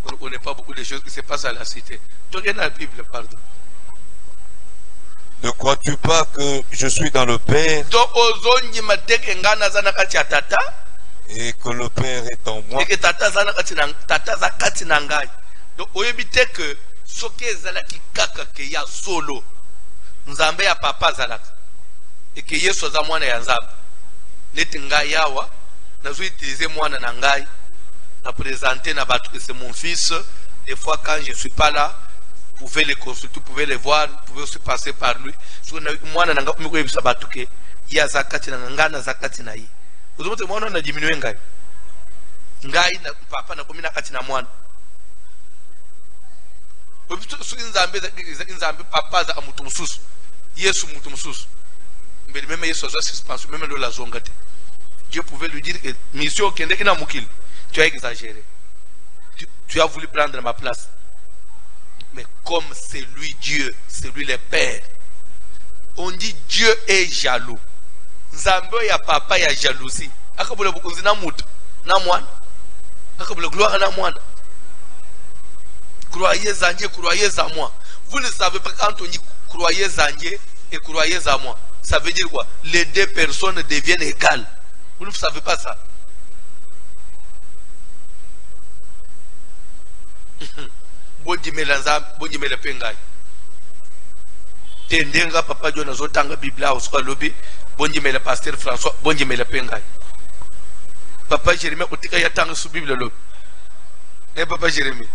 on ne connaît pas beaucoup de choses qui se passent à la cité. Tu regardes la Bible, pardon. Ne crois-tu pas que je suis dans le Père et que le Père est en moi? Donc, on évite que ce qui est zalaki kaka que ya solo, nzambe ya papa zalaki, et que yeso za mwana ya nzambe, netinga yawa. J'ai utilisé moi nangai à présenter na batu que c'est mon fils. Des fois quand je suis pas là, vous pouvez les consulter, vous pouvez les voir, vous pouvez aussi passer par lui. Moi nangai miko yebisa batu ke ya zakati na ngana zakati na yi. Uzomote mwana na diminuer ngai. Ngai na papa na komina kati na mwana. Obitu su inzambe papa za amutu mususu. Yesu mutu mususu. Mbele même Yesu za suspension même la zongate. Dieu pouvait lui dire que mission qui est Moukil, tu as exagéré. Tu as voulu prendre ma place. Mais comme c'est lui Dieu, c'est lui le Père, on dit Dieu est jaloux. Nzambe ya papa ya jalousie. Akabule bukunzi na mutu na mwana. Akabule gloire na mwana. Croyez en Dieu, croyez en moi. Vous ne savez pas quand on dit croyez en Dieu et croyez en moi. Ça veut dire quoi? Les 2 personnes deviennent égales. Vous ne savez pas ça. Bonjimela pengai. Tendenga papa John azotanga Biblia uswa lobi. Bonjimela pasteur François. Bonjimela pengai. Papa Jérémie otika yatanga su Biblia lobi. Papa Jérémie.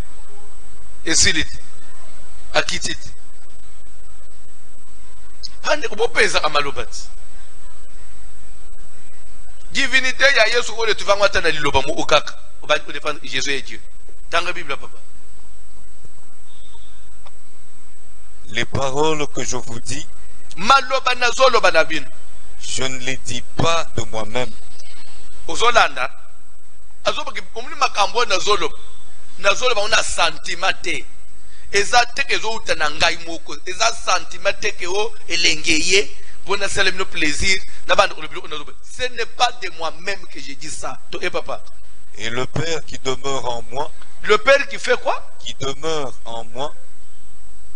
Esiliti. Akititi. Hande kubopeza amalobati. Divinité ya Yesu ko tu vas ngata na liloba mu okaka. Oba ko défendre Jésus est Dieu. Dans la Bible papa. Les paroles que je vous dis, maloba na zoloba na bino. Je ne les dis pas de moi-même. Ozolanda. azoba ke omuli makambo nazolo on a sentiment te eza teke ezouta na ngai moko eza sentiment teke o elengeye pona sala mino plaisir na bande olobilo nazoba ce n'est pas de moi-même que je dis ça to et papa et le Père qui demeure en moi, le Père qui fait quoi qui demeure en moi,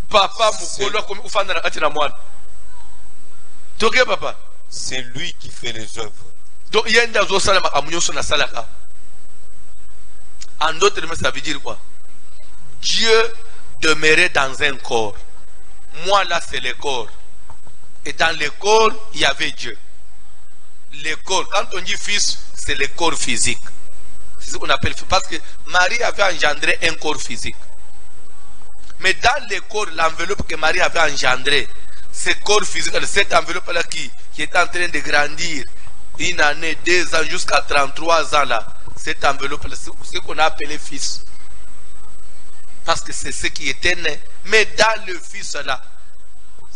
papa mukolo comme ufanda na kati na mwana to ke papa c'est lui qui fait les œuvres. Donc yenda zo sala makamunyo so na salaka. En d'autres termes, ça veut dire quoi? Dieu demeurait dans un corps. Moi là c'est le corps. Et dans le corps, il y avait Dieu. Le corps, quand on dit fils, c'est le corps physique. C'est ce qu'on appelle fils. Parce que Marie avait engendré un corps physique. Mais dans le corps, l'enveloppe que Marie avait engendré, ce corps physique, cette enveloppe-là qui est en train de grandir, une année, 2 ans, jusqu'à 33 ans là, cette enveloppe-là, c'est ce qu'on a appelé fils. Parce que c'est ce qui était né. Mais dans le fils là,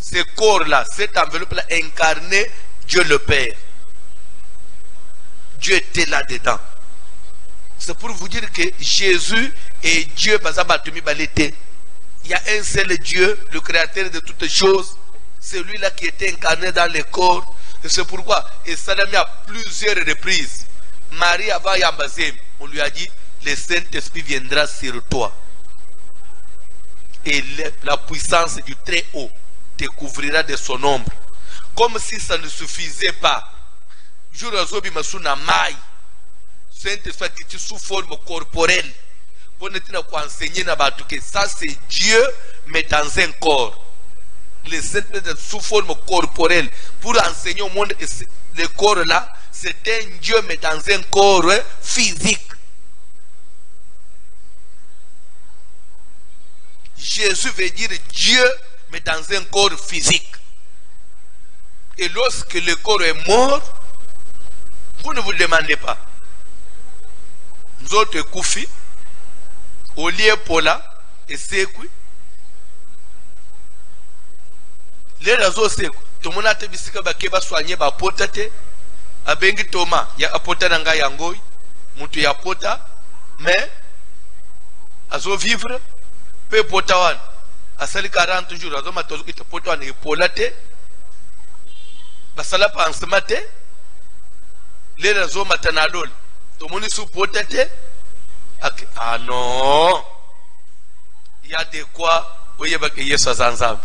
ce corps-là, cette enveloppe-là incarnait Dieu le Père. Dieu était là-dedans. C'est pour vous dire que Jésus est Dieu. Il y a un seul Dieu, le créateur de toutes choses. C'est lui-là qui était incarné dans le corps. Et c'est pourquoi, et ça l'a mis à plusieurs reprises. Marie avant Yambazem, on lui a dit, le Saint-Esprit viendra sur toi. Et la puissance du Très-Haut te couvrira de son ombre. Comme si ça ne suffisait pas. Jurazobi Masuna Mai. Saint-Esprit qui est sous forme corporelle. Pour nous enseigner que ça c'est Dieu, mais dans un corps. Le Saint-Esprit sous forme corporelle. Pour enseigner au monde que le corps là, c'est un Dieu, mais dans un corps physique. Jésus veut dire Dieu, mais dans un corps physique. Et lorsque le corps est mort, vous ne vous le demandez pas. Nous autres, Koufi, Olie Pola, et Sekui. Les réseaux Sekui. Tout le monde a dit que Bakeba soigné, Bapotate, Abengi Thomas, ya apota nanga yangoy, Moutou ya pota, mais, Azo vivre, Pe potawan, Asali 40 jours, Azo matozo ita potawan et polate, Basala pansemate, les réseaux matanalol, tout le monde est sous potate. Ah non, il y a de quoi, oui, il y a des ensemble.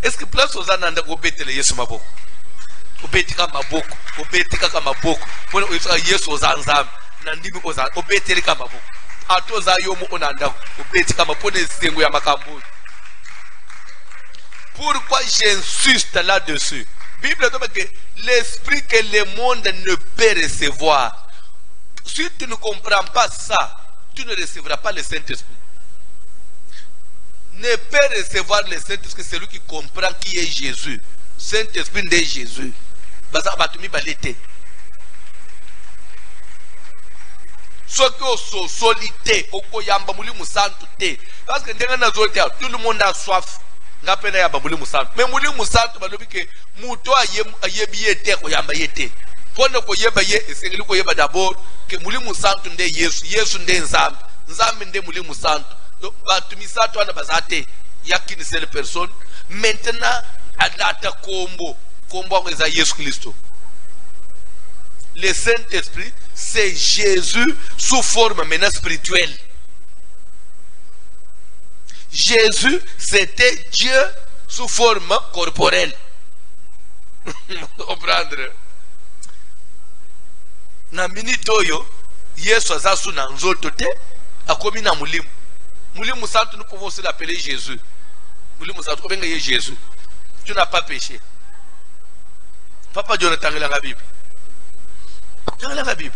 Est-ce que place aux ananda au bête les yesu maboko? Au bête comme maboko, au bête comme maboko, pour yesu aux ensemble, nandimi aux ensemble, au bête comme maboko. À tous ayomo onanda, au bête comme pour les sengu ya makambo. Pourquoi j'insiste là-dessus? Bible dit que l'esprit que le monde ne peut recevoir. Si tu ne comprends pas ça, tu ne recevras pas le Saint-Esprit. Ne peut recevoir le Saint-Esprit celui qui comprend qui est Jésus. Saint-Esprit de Jésus. Parce que tout le monde a soif. Mais Mouli Moussantou, que Mouto a yebiete, koyamba yete. Pona koyeba ye, c'est lui koyeba d'abord que Mouli Moussantou nde Yesu, Yesu nde Nzambe, Nzambe nde Mouli Moussantou. Donc, Batumisato ana bazate, yakini seule personne. Maintenant, adata kombo eza Yesu Christo. Le Saint-Esprit, c'est Jésus sous forme maintenant spirituelle. Jésus, c'était Dieu sous forme corporelle. Comprendre? Na minute oyo, Yesu azasu na nzoto te, akomi na mulimu. Mulimu Santo, nous pouvons aussi l'appeler Jésus. Mulimu Santo, comment est Jésus? Tu n'as pas péché. Papa Jonathan, il a la Bible. Il a la Bible.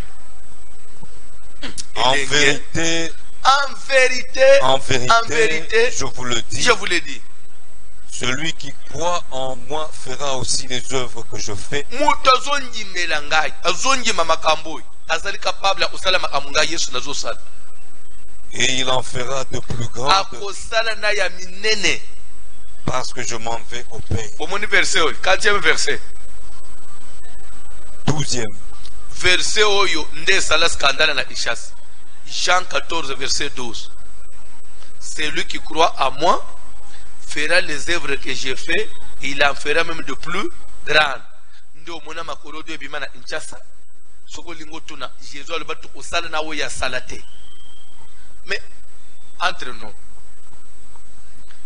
En vérité, je vous le dis. Celui qui croit en moi fera aussi les œuvres que je fais. Et il en fera de plus grandes parce que je m'en vais au Père. 12e verset. verset oyo nde sala scandale na Ishas. Jean 14 verset 12. Celui qui croit à moi fera les œuvres que j'ai fait, et il en fera même de plus grandes. Ndo mona makoro do bimana Kinshasa. Soko lingo tuna Jésus alba to osala na oya salate. Mais entre nous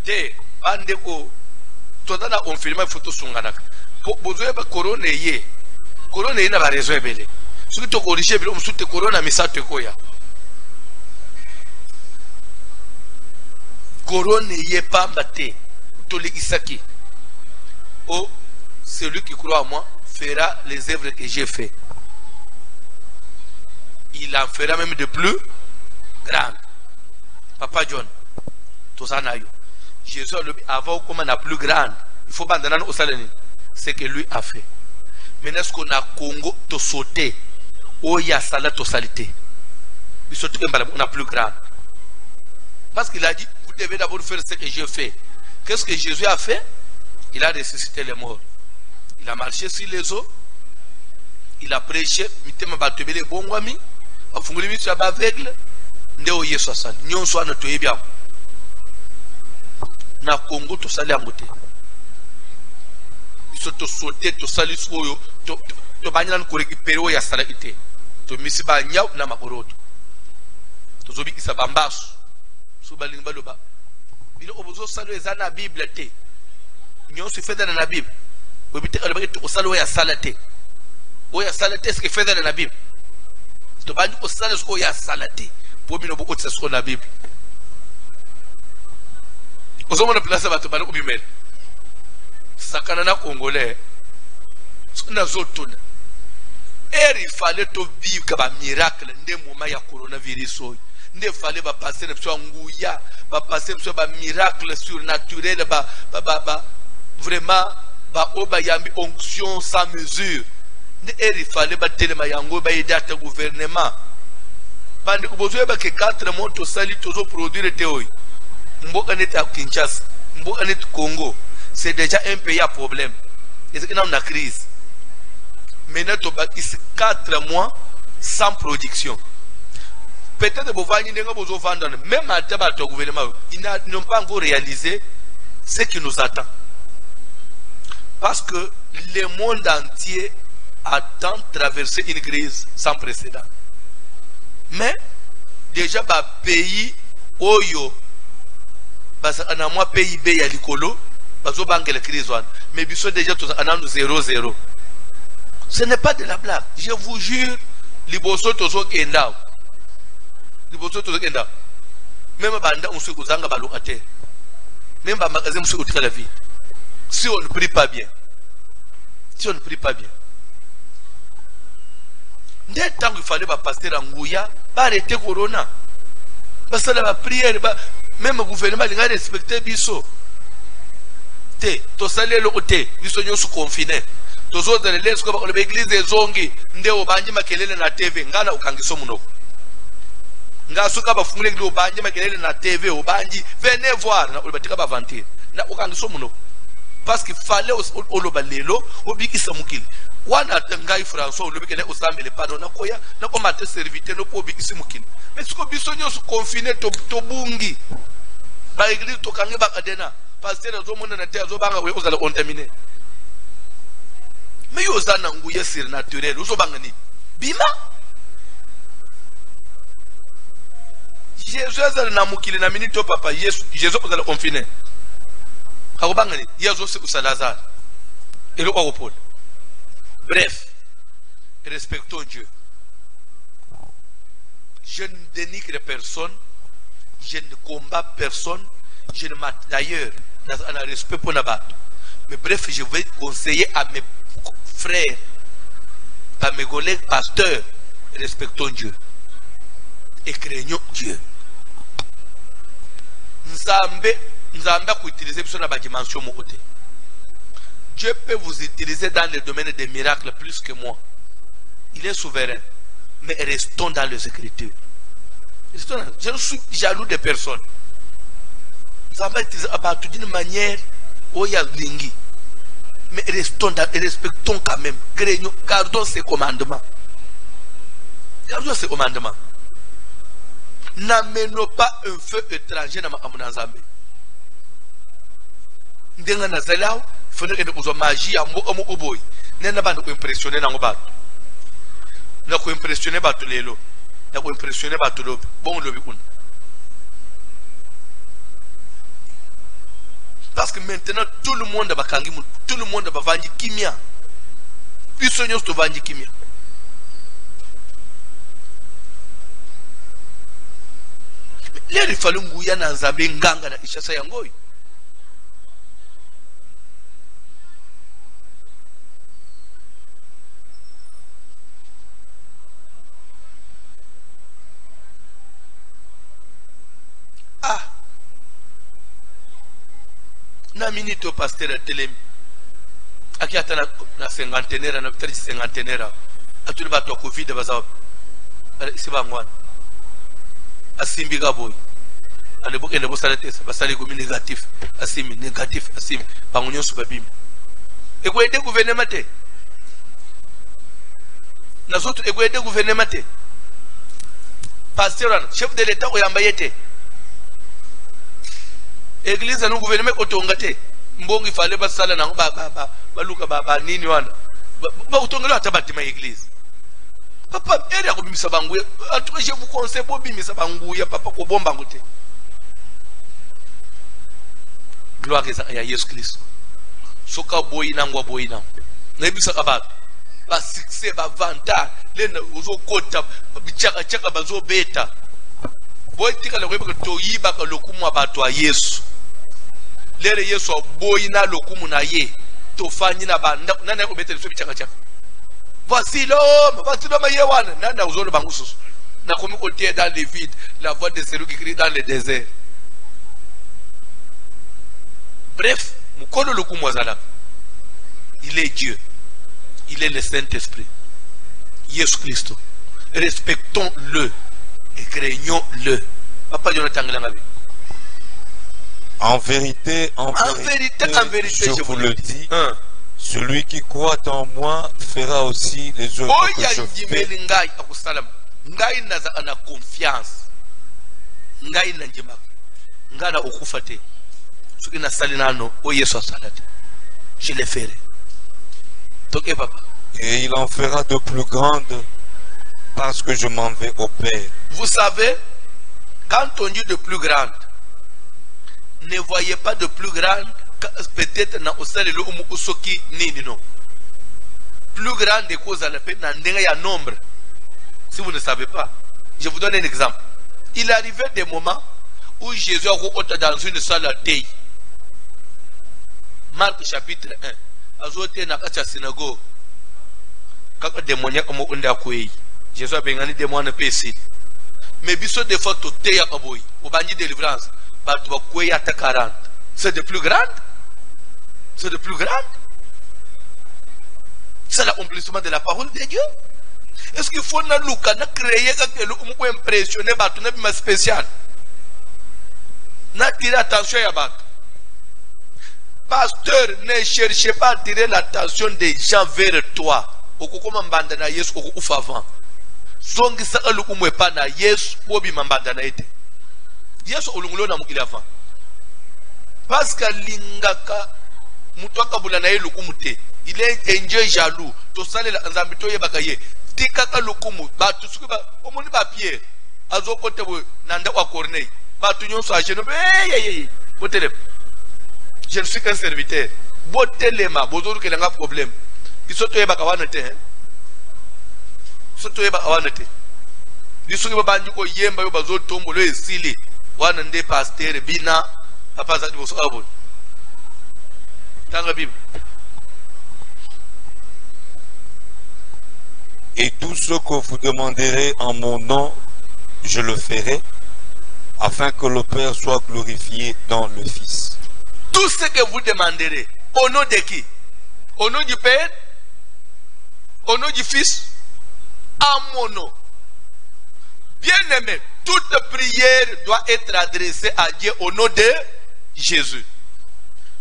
te ande ko totana on filma photo sungana. Bozoe ba corona ye. Corona ye na ba raison ebele. Soki to corriger bile msute corona misato koya. Corona ye pamba te. Toli isaki. Oh, celui qui croit en moi fera les œuvres que j'ai fait. Il en fera même de plus grandes. Papa John, tout ça n'a eu. Jésus avant comme on a plus grande, il faut pas au salon. C'est que lui a fait. Maintenant, est-ce qu'on a Congo to sauter? Oh, il y a salat to salité. Il saute on a plus grande. Parce qu'il a dit, vous devez d'abord faire ce que j'ai fait. Qu'est-ce que Jésus a fait? Il a ressuscité les morts. Il a marché sur les eaux. Il a prêché. Mitema batebele bongwami. Afunguli mitu ya aveugle. Ndeo Yesu asali. Nyonso ana toyebi ako. Na Congo to sali amote. Biso to sauter to sali soyo to banyana ko récupérer o ya sala ite. To misiba nyau na makoroto. To zobi isa bambasu. So balinga baloba. Bino obozo salo ezana na Bible te. Nyonso fait dans la Bible. Obite alobaki to salo ya salate. O ya salate ce que fait dans la Bible. To bandi ko sala ce ko ya salate. Pour bino boko tsa so na Bible. Ozomo na place bato bana ubimela. Sakana na congolais. Sona zotuna. Il fallait to vivre comme miracle ndé moment ya coronavirus oyo. Ndé fallait ba passer na biso nguya, ba passer biso ba miracle surnaturel ba vraiment ba oba yambi onction sans mesure. Ndé il fallait ba telema yango ba aider à gouvernement. Bandi kubozo ba ke 4 mois to sali tozo produire te oyo. Mboka net à Kinshasa, mboka net Congo, c'est déjà un pays à problème. Et c'est une crise. Maintenant, tu as 4 mois sans production. Peut-être que vous vendez, même à le gouvernement, ils n'ont pas encore réalisé ce qui nous attend. Parce que le monde entier attend de traverser une crise sans précédent. Mais, déjà, le pays, Oyo, parce que dans moi PIB ya likolo bazo banque la crise one mais biso déjà tous anando 0-0. Ce n'est pas de la blague, je vous jure. Liboso tozo kenda même banda on se kozanga ba locataire même ba magasin on se la vie si on ne prie pas bien, dès temps il fallait ba passer en Nguya ba arrêter corona parce que la prière ba même le gouvernement il a respecté biso te to salé le côté biso nyo sous confiné to zo dans les ko ba l'église zongi nde obanji makelele na TV ngana ukangiso munoko nga suka ba fungule ngilo obanji makelele na TV obanji venez voir na batika ba vantir na ukangiso munoko parce qu'il fallait oloba lelo obikisa mukili wana ngai François olobikene osambele pardon na koya na ko mate serviteur no po obikisi mukili mais ce que biso nyo sous confiné to bungi ba église to kangi ba kadena pasteur zo mona na te zo banga we ozala contaminé mais yo zana nguye surnaturel uzo banga ni bima Jésus azala na mukili na minito papa Jésus ozala confiné kako banga ni yezo se usalazar elo kwa Paul. Bref, respectons Dieu. Je ne dénigre personne, je ne combats personne, je ne mate d'ailleurs, dans un respect pour Nabat. Mais bref, je vais conseiller à mes frères, à mes collègues pasteurs, respectons Dieu et craignons Dieu. Nzambe a utilisé sur la dimension mon côté. Dieu peut vous utiliser dans le domaine des miracles plus que moi. Il est souverain. Mais restons dans les Écritures. Je ne suis jaloux de personne. Nous avons utilisé d'une manière où il y a lingi. Mais respectons quand même. Gardons ses commandements. Car c'est commandement. N'amène pas un feu étranger dans ma Zambé. Ndenga na zalao, il faut que nous magie à mo boy. Nena ba ko impressionner na ngobato. Na ko impressionner bato lelo. Na ko impressionner bato lobi. Bon lobi kuna. Parce que maintenant tout le monde va kangi, tout le monde va vendre kimia. Puis soigner to vendre kimia. Leli falu nguya na Nzambe nganga na ishasa ya ngoi. Na minute au pasteur à télé. Aki atana na cinquantenaire na peut-être cinquantenaire. Atuli ba to Covid baza. C'est ba ngwana. Asimbi ga boy. Ale boke ndebo salate sa basali ko négatif. Asimi négatif asimi. Bangunyo su babimi. E ko aider gouvernement te. Na zoto e ko aider gouvernement te. Pasteur chef de l'état ko yamba yete. Église na gouvernement otonga te mbongi fale basala na baluka baba nini wana ba utongela atabati ma église papa ere ko bimisa bangu en tout cas je vous conseille bo bimisa bangu ya papa ko bomba ngote gloire à Jésus Christ soka boyina ngwa boyina na bisa kabata ba succès ba vanta lena uzo kota bichaka chaka bazo beta boy tika le ko to yiba ka lokumu abato a Yesu lere Yesu boyina lokumu na ye to fanyi na banda nana ko betele so bichaka chaka voici l'homme yewana nana uzolo bangu susu na komi ko tie dans le vide la voix de celui qui crie dans le désert. Bref, mukolo lokumu azala il est Dieu, il est le Saint-Esprit, Jésus Christ. Respectons-le et craignons-le. Papa Jonathan Langabi. En vérité, je vous le dis, celui qui croit en moi fera aussi les œuvres que je fais. Ngai naza ana confiance. Ngai na njema. Ngana okufate. Suki na salinano o Yesu salate. Je le ferai. Toke papa. Et il en fera de plus grandes parce que je m'en vais au Père. Vous savez, quand on dit de plus grande, ne voyez pas de plus grande, peut-être na osale lo umusoki nini non. Plus grande de cause à la peine, il y a nombre. Si vous ne savez pas, je vous donne un exemple. Il arrivait des moments où Jésus a dans une salle à thé. Marc chapitre 1. Azote na kacha synagogue. Kaka démoniaque mo unda kwei. Jésus a bengani démon pesi. Mais biso des fois to thé ya kaboy. Au bandi délivrance. C'est de plus grande. C'est de plus grande. C'est l'accomplissement de la parole de Dieu. Est-ce qu'il faut créer quelque chose pour impressionner les spécial? N'attirer l'attention à bat. Pasteur, ne cherchez pas à attirer l'attention des gens vers toi. Okukoma mbanda na Yesu okufa avant. Zongi saka lukumwe pa na Yesu obi mbanda na ete. Yesu olungulo na mukili avant. Parce que lingaka mutoka bulana ye lukumu te. Il est un Dieu jaloux. To sale la Nzambe to yebaka ye. Tikaka lukumu ba tu suki ba omoni ba Pierre. Azo kote bo nanda kwa Corneille. Ba tu nyonso a geno botele. Je ne suis qu'un serviteur. Botelema bozoru ke nga problème. Isoto yebaka wana te. Soto yebaka wana te. Lisuki ba banji ko yemba yo bazo tombo lo esili. Wana nde pasteur bina papa za diboso abo. Tanga Bible. Et tout ce que vous demanderez en mon nom, je le ferai, afin que le Père soit glorifié dans le Fils. Tout ce que vous demanderez, au nom de qui? Au nom du Père? Au nom du Fils? À mon nom. Bien-aimé, toute prière doit être adressée à Dieu au nom de Jésus.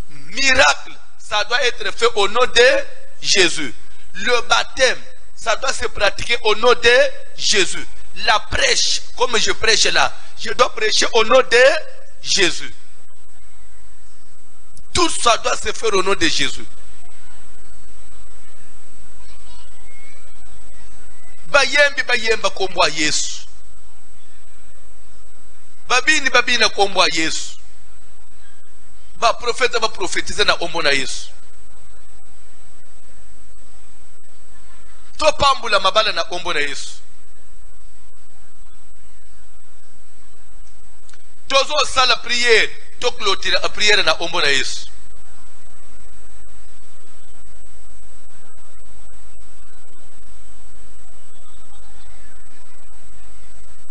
Miracle, ça doit être fait au nom de Jésus. Le baptême, ça doit se pratiquer au nom de Jésus. La prêche, comme je prêche là, je dois prêcher au nom de Jésus. Tout ça doit se faire au nom de Jésus. Bayembi bayemba kombo Yesu. Babini babina kombo Yesu. Ba profeta ba profetize na ombo na Yesu. To pambula mabala na ombo na Yesu. Tozo sala prière, to clôturer la prière na ombo na Yesu.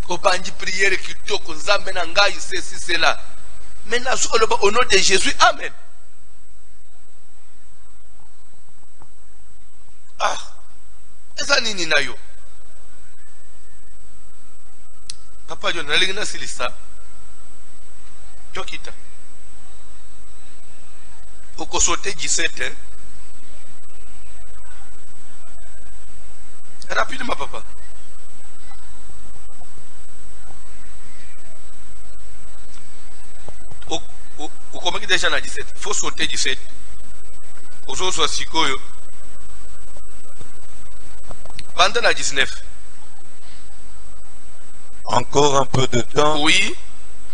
Obanji prière qui toko nzambe na ngai ceci cela. Maintenant au nom de Jésus, amen. Ah, eza nini na yo? Papa John nalingi na silisa. Tokita. Oko sauter 17 rapidement papa. Comment qui déjà na 17? Il faut sauter 17. Ozo so sikoyo. Pendant la 19. Encore un peu de temps. Oui.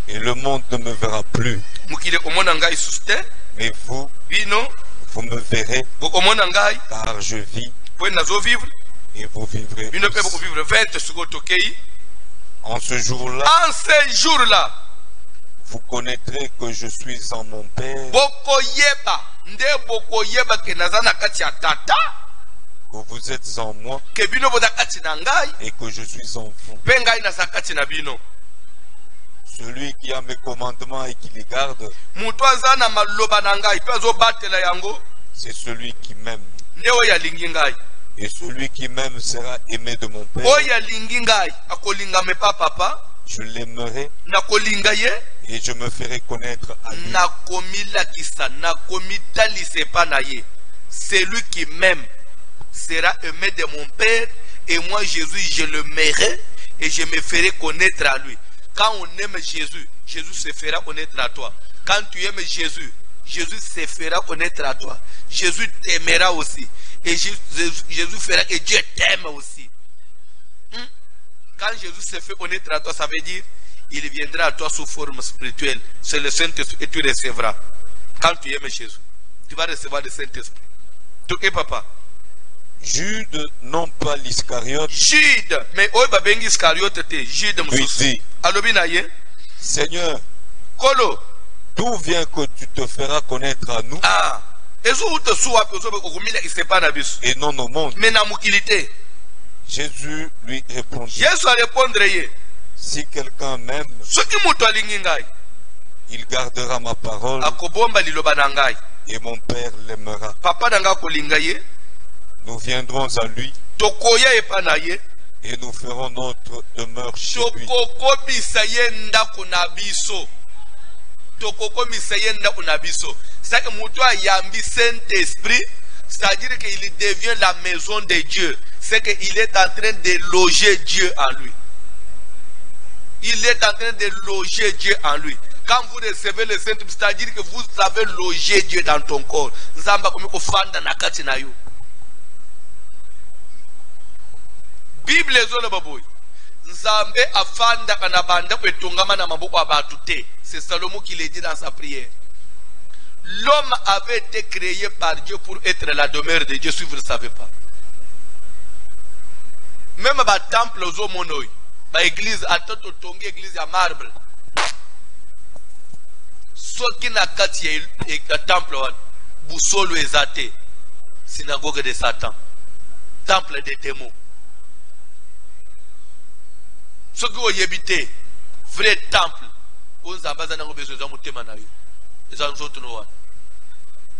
Et le monde ne me verra plus. Mais vous, vous me verrez. Car je vis. Et vous vivrez aussi. En ce jour-là, vous connaîtrez que je suis en mon Père. Que vous êtes en moi. Et que je suis en vous. Celui qui a mes commandements et qui les garde, c'est celui qui m'aime. Et celui qui m'aime sera aimé de mon Père. Je l'aimerai et je me ferai connaître à lui. Celui qui m'aime sera aimé de mon Père, et moi Jésus je le l'aimerai et je me ferai connaître à lui. Quand on aime Jésus, Jésus se fera connaître à toi. Quand tu aimes Jésus, Jésus se fera connaître à toi. Jésus t'aimera aussi. Et Jésus fera que Dieu t'aime aussi. Quand Jésus se fait connaître à toi, ça veut dire il viendra à toi sous forme spirituelle. C'est le Saint-Esprit et tu recevras. Quand tu aimes Jésus, tu vas recevoir le Saint-Esprit. Ok papa? Jude, non pas l'Iscariote. Jude, mais où est l'Iscariote? Jude, lui dit, Seigneur, d'où vient que tu te feras connaître à nous et non au monde? Jésus lui répondit, si quelqu'un m'aime, il gardera ma parole et mon Père l'aimera. Nous viendrons à lui et nous ferons notre demeure chez lui. C'est-à-dire qu'il devient la maison de Dieu. C'est qu'il est en train de loger Dieu en lui. Il est en train de loger Dieu en lui. Quand vous recevez le Saint-Esprit, c'est-à-dire que vous avez logé Dieu dans ton corps. Bible ezolo baboy. Nzambe afanda kana banda kwetongama na maboko abatu te. C'est Salomon qui le dit dans sa prière. L'homme avait été créé par Dieu pour être la demeure de Dieu, si vous ne le savez pas. Même à temple aux homonoï, à église, à toute tongue église à marbre. Ce qui n'a qu'à tirer le temple, boussole ezate, synagogue de Satan, temple des démons. Ce qui est habité, vrai temple, on a besoin de besoin de mutema na yo. Eza nzoto no wa.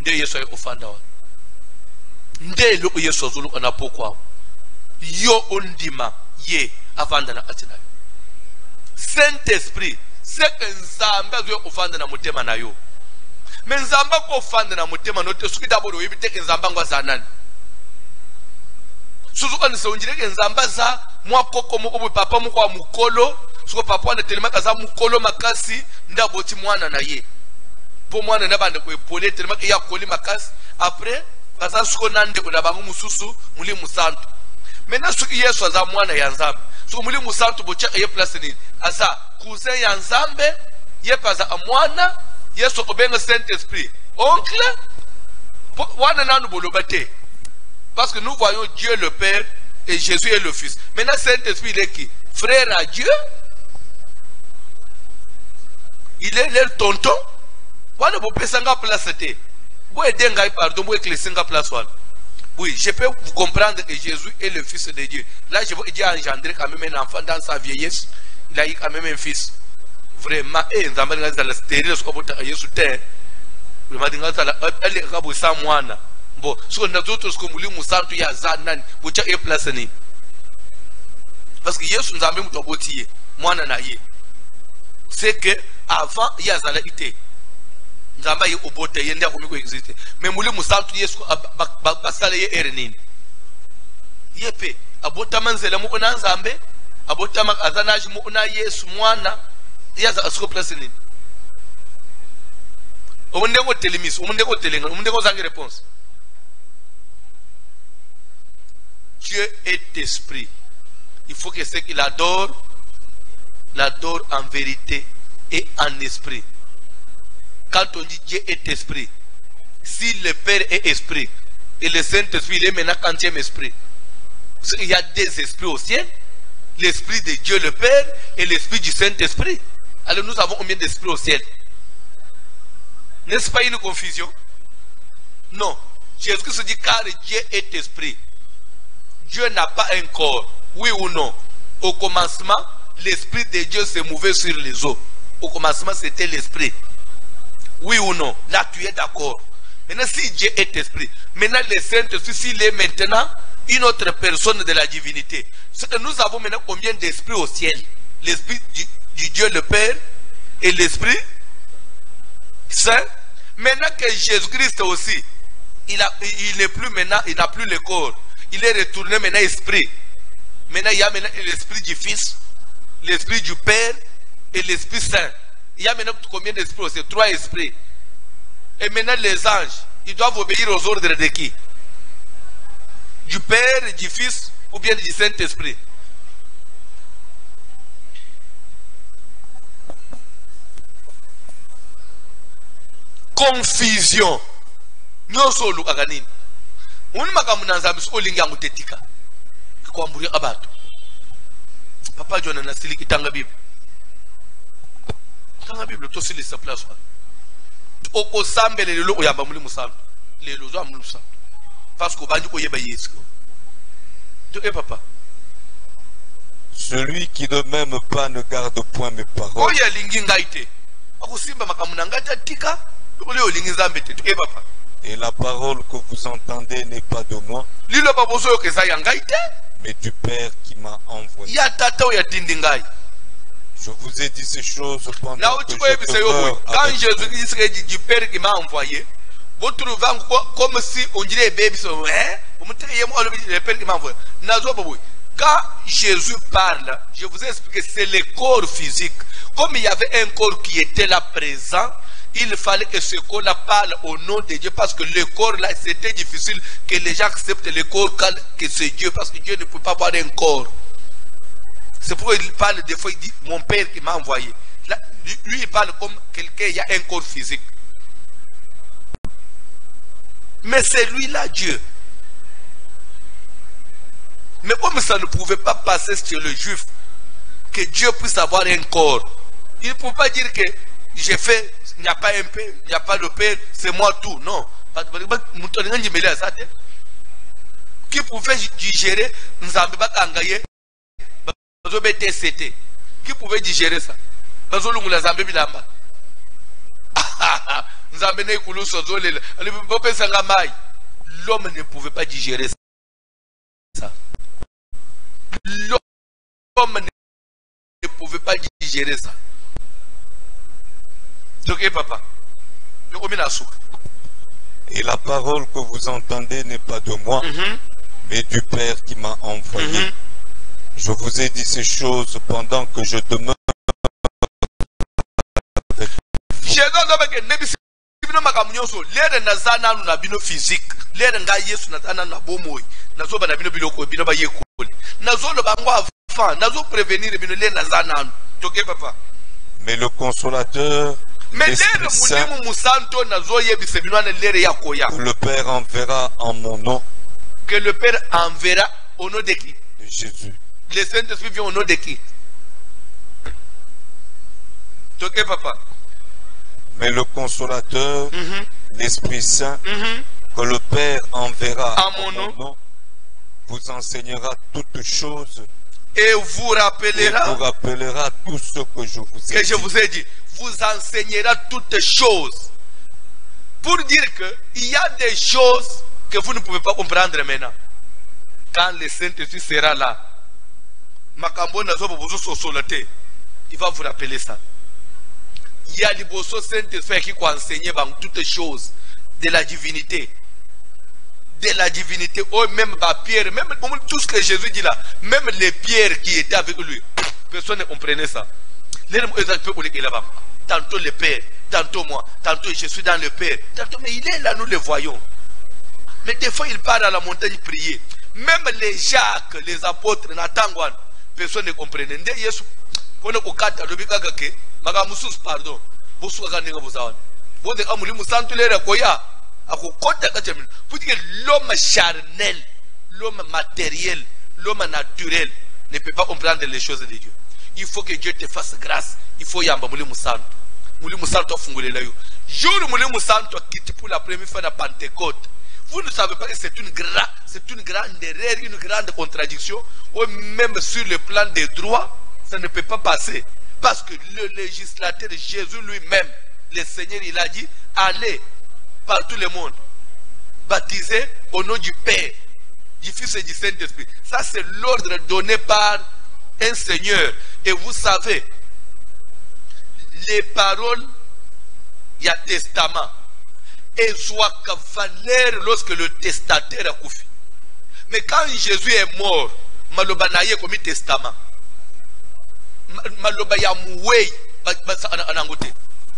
Nde Yesu ay ofanda wa. Nde lo Yesu zulu na pokwa. Yo ondima ye avanda na atina yo. Saint-Esprit, c'est que nzambe zo ofanda na mutema na yo. Mais nzamba ko ofanda na mutema no te suki daboro yebite ke nzamba ngwa zanani. Suzuka ni sonjire ke nzambaza mwa koko moko papa moko mukolo suko papa na telema kaza mukolo makasi ndaboti mwana na ye po mwana na bande ko epole telema ya koli makasi après kaza suko nande ko na bangu mususu muli musantu mena suki Yesu aza mwana ya nzambe suko muli musantu bocha ye place ni asa cousin ya nzambe ye paza mwana Yesu ko benga Saint Esprit oncle wana nanu bolobate. Parce que nous voyons Dieu le Père et Jésus est le Fils. Maintenant, Saint-Esprit, il est qui? Frère à Dieu. Il est le tonton. Voilà, vous pouvez s'en place. Vous êtes un gars, pardon, vous êtes un place. Oui, je peux vous comprendre que Jésus est le Fils de Dieu. Là, je veux dire engendrer quand même un enfant dans sa vieillesse. Il a eu quand même un fils. Vraiment, et nous avons dans la stérile, ce qu'on peut dire sur terre. Nous avons dans la moine. Bon, ce qu'on a d'autres comme lui musantu ya zanan, bucha e place ni. Parce que Yesu nzambe mutobotiye, mwana na ye. C'est que avant ya zala ite. Nzamba ye obote ye ndia komiko existe. Mais muli musantu Yesu basale ye erenini. Yepe abota manzela mu ona nzambe, abota azanaji mu ona Yesu mwana ya za asko place ni. Omunde ko telemis, omunde ko telenga, omunde ko zangi réponse. Dieu est esprit. Il faut que ceux qui l'adorent en vérité et en esprit. Quand on dit Dieu est esprit, si le Père est esprit et le Saint-Esprit il est maintenant quantième esprit, il y a des esprits au ciel, l'esprit de Dieu le Père et l'esprit du Saint-Esprit. Alors nous avons combien d'esprits au ciel? N'est-ce pas une confusion? Non. Jésus se dit car Dieu est esprit. Dieu n'a pas un corps, oui ou non? Au commencement, l'esprit de Dieu se mouvait sur les eaux. Au commencement, c'était l'esprit. Oui ou non? Là, tu es d'accord. Maintenant, si Dieu est esprit, maintenant le Saint-Esprit, s'il est maintenant une autre personne de la divinité, c'est que nous avons maintenant combien d'esprits au ciel? L'esprit du Dieu le Père et l'esprit Saint. Maintenant que Jésus-Christ aussi, il n'est plus maintenant, il n'a plus le corps. Il est retourné maintenant esprit. Maintenant, il y a maintenant l'esprit du Fils, l'esprit du Père et l'Esprit Saint. Il y a maintenant combien d'esprits? C'est 3 esprits. Et maintenant, les anges, ils doivent obéir aux ordres de qui? Du Père, du Fils ou bien du Saint-Esprit? Confusion. Nous sommes les Papa John na siliki tanga Bible. Tanga Bible to sili sa place. Oko sambele lelo oyamba muli musambe. Lelo zo amuli musambe. Parce que bandi ko yeba Yesu. Papa. Celui qui ne m'aime pas ne garde point mes paroles. Oya lingi ngaite. Akusimba makamuna ngata tika. Ole olingi nzambe te. Papa. Et la parole que vous entendez n'est pas de moi, mais du Père qui m'a envoyé. Je vous ai dit ces choses pendant que je demeure avec Quand Jésus dit du Père qui m'a envoyé, vous trouvez comme si on dirait bébé, le Père qui m'a envoyé. Quand Jésus parle, je vous ai expliqué, c'est le corps physique. Comme il y avait un corps qui était là présent, il fallait que ce corps-là parle au nom de Dieu, parce que le corps-là, c'était difficile que les gens acceptent le corps que c'est Dieu, parce que Dieu ne peut pas avoir un corps. C'est pourquoi il parle des fois, il dit, mon Père qui m'a envoyé. Là, lui, il parle comme quelqu'un, il y a un corps physique. Mais c'est lui-là, Dieu. Mais comme ça ne pouvait pas passer sur le juif, que Dieu puisse avoir un corps, il ne peut pas dire que j'ai fait, il n'y a pas un père, il n'y a pas de père, c'est moi tout. Non. Qui pouvait digérer qui pouvait digérer ça? L'homme ne pouvait pas digérer ça. L'homme ne pouvait pas digérer ça. Papa. Et la parole que vous entendez n'est pas de moi, mais du Père qui m'a envoyé. Je vous ai dit ces choses pendant que je demeure avec mais le consolateur, l'Esprit Saint, que le Père enverra en mon nom, que le Père enverra au nom de qui? de Jésus. Le Saint-Esprit vient au nom de qui? Ok, papa. Mais le consolateur, l'Esprit Saint, que le Père enverra en mon nom, vous enseignera toutes choses et vous rappellera tout ce que je vous ai dit. Je vous ai dit. Vous enseignera toutes choses. Pour dire qu'il y a des choses que vous ne pouvez pas comprendre maintenant. Quand le Saint-Esprit sera là, il va vous rappeler ça. Il y a le Saint-Esprit qui va enseigner toutes choses de la divinité. De la divinité. Oh, même Pierre, même tout ce que Jésus dit là, même les pierres qui étaient avec lui, personne ne comprenait ça. Tantôt le Père, tantôt moi, tantôt je suis dans le Père, tantôt, mais il est là, nous le voyons. Mais des fois il part à la montagne prier. Même les Jacques, les apôtres, Natangwan, personne ne comprenait. Pardon. L'homme charnel, l'homme matériel, l'homme naturel ne peut pas comprendre les choses de Dieu. Il faut que Dieu te fasse grâce. Il faut yamba mulimu santo. Mulimu santo fungulela yo. Jour mulimu santo quitte pour la première fois de Pentecôte. Vous ne savez pas que c'est une grande erreur, une grande contradiction. Ou même sur le plan des droits, ça ne peut pas passer. Parce que le législateur Jésus lui-même, le Seigneur, il a dit, allez par tout le monde, baptisez au nom du Père, du Fils et du Saint-Esprit. Ça c'est l'ordre donné par un Seigneur. Et vous savez, les paroles, il y a testament. Et soit valeur lorsque le testataire a couffé. Mais quand Jésus est mort, maloba naye comme testament. Maloba ya moué anangote.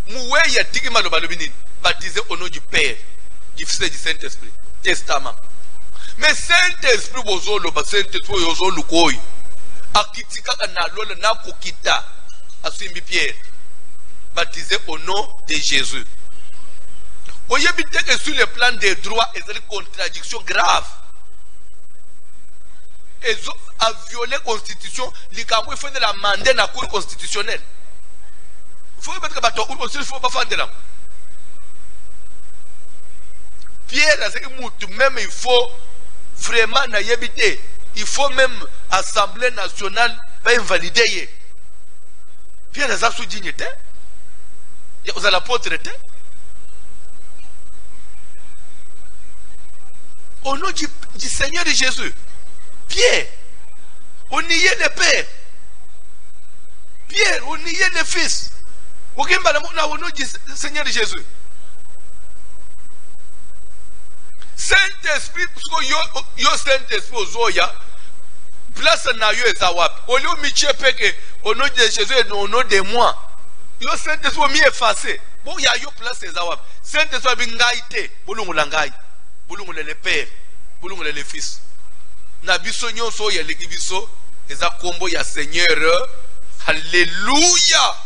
Moué ya tiki maloba lobini baptisé au nom du Père, du Fils et du Saint-Esprit. Testament. Mais Saint-Esprit bozo loba Saint-Esprit yozo lukoi. Akitika na lola na kokita asimbi Pierre. Baptisé au nom de Jésus. Vous voyez que sur le plan des droits, il y a une contradiction grave. Ils ont violé la constitution. Il faut de la mandat dans la cour constitutionnelle. Il faut mettre la cour constitutionnelle, il ne faut pas faire de la. Pierre, même il faut vraiment n'ayébiter. Il faut même l'Assemblée nationale invalider. Pierre, il y a sous dignité. Il y a l'apôtre. Au nom du Seigneur Jésus, Pierre, on y est le Père. Pierre, on y est le Fils. Au nom du Seigneur Jésus. Saint-Esprit, yo Saint-Esprit ozoya, place na yo ezawap. Au lieu de au nom de Jésus et au nom de moi. Yo Saint-Esprit mi effacé. Bon, il y a yo place ezawap. Saint-Esprit bingaite, bolungulangai. Boulungule le Père, boulungule le Fils. Nabiso nyonso ya lekibiso, eza kombo ya Seigneur. Alléluia.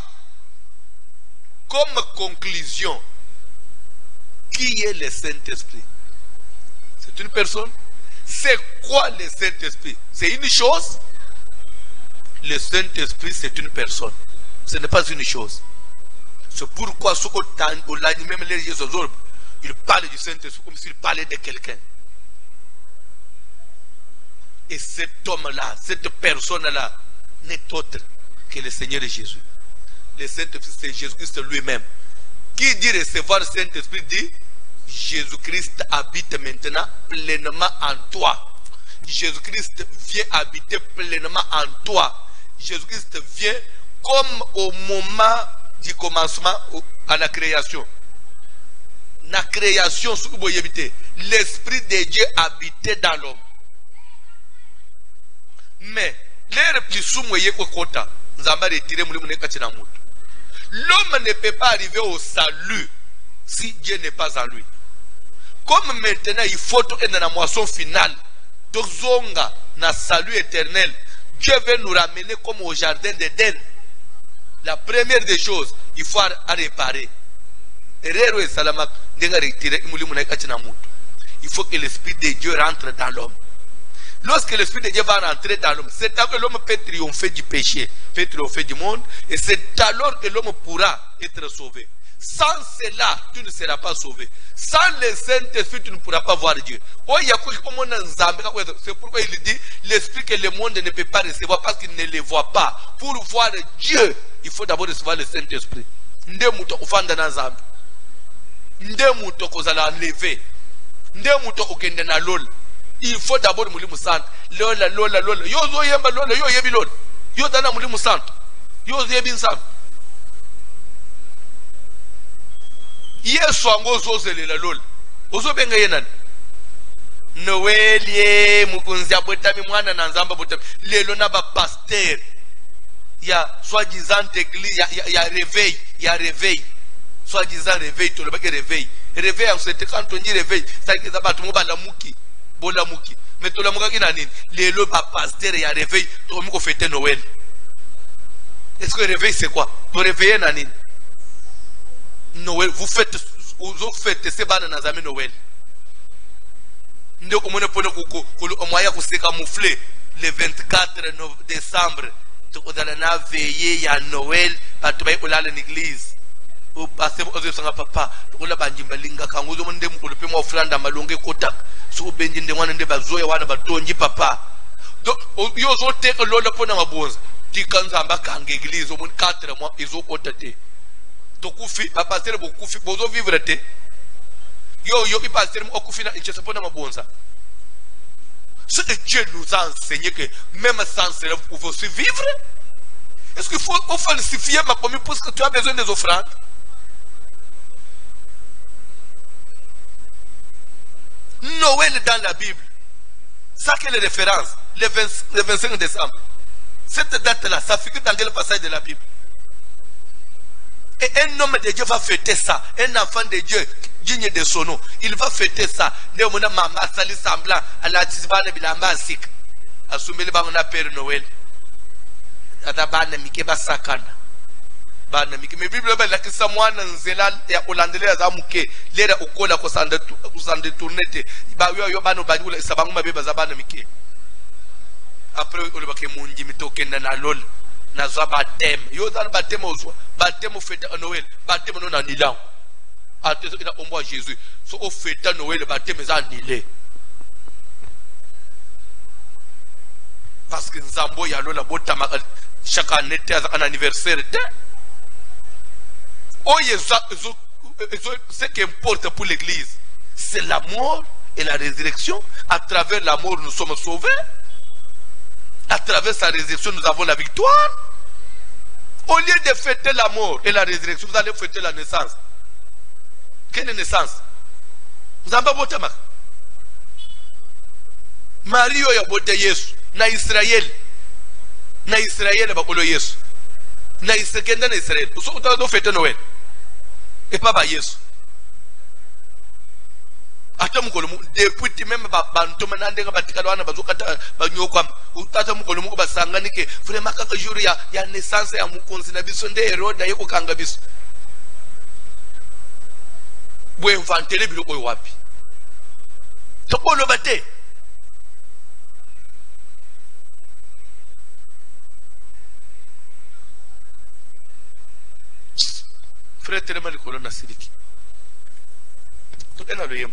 Comme conclusion, qui est le Saint-Esprit? C'est une personne. C'est quoi le Saint-Esprit? C'est une chose. Le Saint-Esprit, c'est une personne. Ce n'est pas une chose. C'est pourquoi ce qu'on même les Jésus, il parle du Saint-Esprit comme s'il parlait de quelqu'un. Et cet homme-là, cette personne-là, n'est autre que le Seigneur Jésus. Le Saint-Esprit, c'est Jésus-Christ lui-même. Qui dit recevoir le Saint-Esprit dit, Jésus-Christ habite maintenant pleinement en toi. Jésus-Christ vient habiter pleinement en toi. Jésus-Christ vient comme au moment du commencement à la création. La création, l'Esprit de Dieu habitait dans l'homme. Mais l'air plus soumoué kota, nzamba retiré mouli mouné kachina mout. L'homme ne peut pas arriver au salut si Dieu n'est pas en lui. Comme maintenant il faut être dans la moisson finale, tozonga na salut éternel, Dieu veut nous ramener comme au jardin d'Éden. La première des choses, il faut à réparer. Il faut que l'Esprit de Dieu rentre dans l'homme. Lorsque l'Esprit de Dieu va rentrer dans l'homme, c'est alors que l'homme peut triompher du péché, peut triompher du monde, et c'est alors que l'homme pourra être sauvé. Sans cela, tu ne seras pas sauvé. Sans le Saint-Esprit, tu ne pourras pas voir Dieu. C'est pourquoi il dit l'Esprit que le monde ne peut pas recevoir parce qu'il ne le voit pas. Pour voir Dieu, il faut d'abord recevoir le Saint-Esprit. Il faut d'abord moulimu sant. Lola. Yozo yemba lola, yo yebi lola. Yo dana moulimu sant. Yozo yebi sant. Yesu ango zozele la lola. Ozo benga yenan. Noelie mukunzia botami mwana na nzamba botami. Lelo na ba pasteur. Ya soi-disant église, ya réveil, soi-disant réveil, to le baki réveil. Réveil en c'était quand on dit réveil, ça que ça bat tout ba la muki. Bola muki. Mais to la muka ki nani? Lelo ba pasteur ya réveil, to muko fêter Noël. Est-ce que réveil c'est quoi? Pour réveiller nani? Noël, vous faites ces bananes dans zami Noël. Ndeko mone pone ko moya ko se camoufler le 24 décembre. On a veillé à Noël, à l'église. Au passé, on papa, on a banjimbalinga, quand on a demandé pour le paiement offrande à Malongue Kotak, sous Benjin de Wan de Bazoya, Wan Batonji papa. Donc, ils ont été l'autre pour ma bonze. Tikanzamba Kang église, au moins 4 mois, ils ont coté. Tokufi, à passer beaucoup, bozo vivre. Yo, il passe au Kufina, il se pose ma bonza. Ce que Dieu nous a enseigné que même sans cela, vous pouvez aussi vivre. Est-ce qu'il faut falsifier ma commune parce que tu as besoin des offrandes? Noël dans la Bible, ça quelle est référence? Le 25 décembre. Cette date-là, ça figure dans quel passage de la Bible? Et un homme de Dieu va fêter ça. Un enfant de Dieu digne de son nom, il va fêter ça. Néomona mama sali semblant à la tisbane bilamba sik. Asumeli ba on Père Noël. Ata bana mike ba sakana. Bana mike me Bible ba la kisa mwana nzela ya olandele za muke. Lera ukola ko sande tournete. Ba yo bana ba dula sabangu mabeba za bana mike. Après on le ba ke munji mitokenda na lol. Na zwa batem. Yo za batem ozwa. Batem fête Noël. Batem no na nilang. Attends, il a omboa Jésus. So au fête Noël, le baptême est annulé. Parce que Nzambo yalo la botama chaque année un anniversaire. Oh ce qui importe pour l'église, c'est la mort et la résurrection. À travers la mort, nous sommes sauvés. À travers sa résurrection, nous avons la victoire. Au lieu de fêter la mort et la résurrection, vous allez fêter la naissance. Quelle naissance? Vous avez voté Marie a voté Yesu. Na Israël. Na Israël a voté Yesu. Na Israël. Na Israël. Vous avez fêté Noël. Et pas Yesu. Depuis même bantu manandega batikalo wana bazokata banyokwam utata mukolo muko basanganike vraiment kaka jour ya naissance ya mukonzi na biso nde Herode yeko kanga biso. Vous inventez les biloko wapi. Toko lo bate. Frère tellement le colonne siliki. Tout est dans le yem.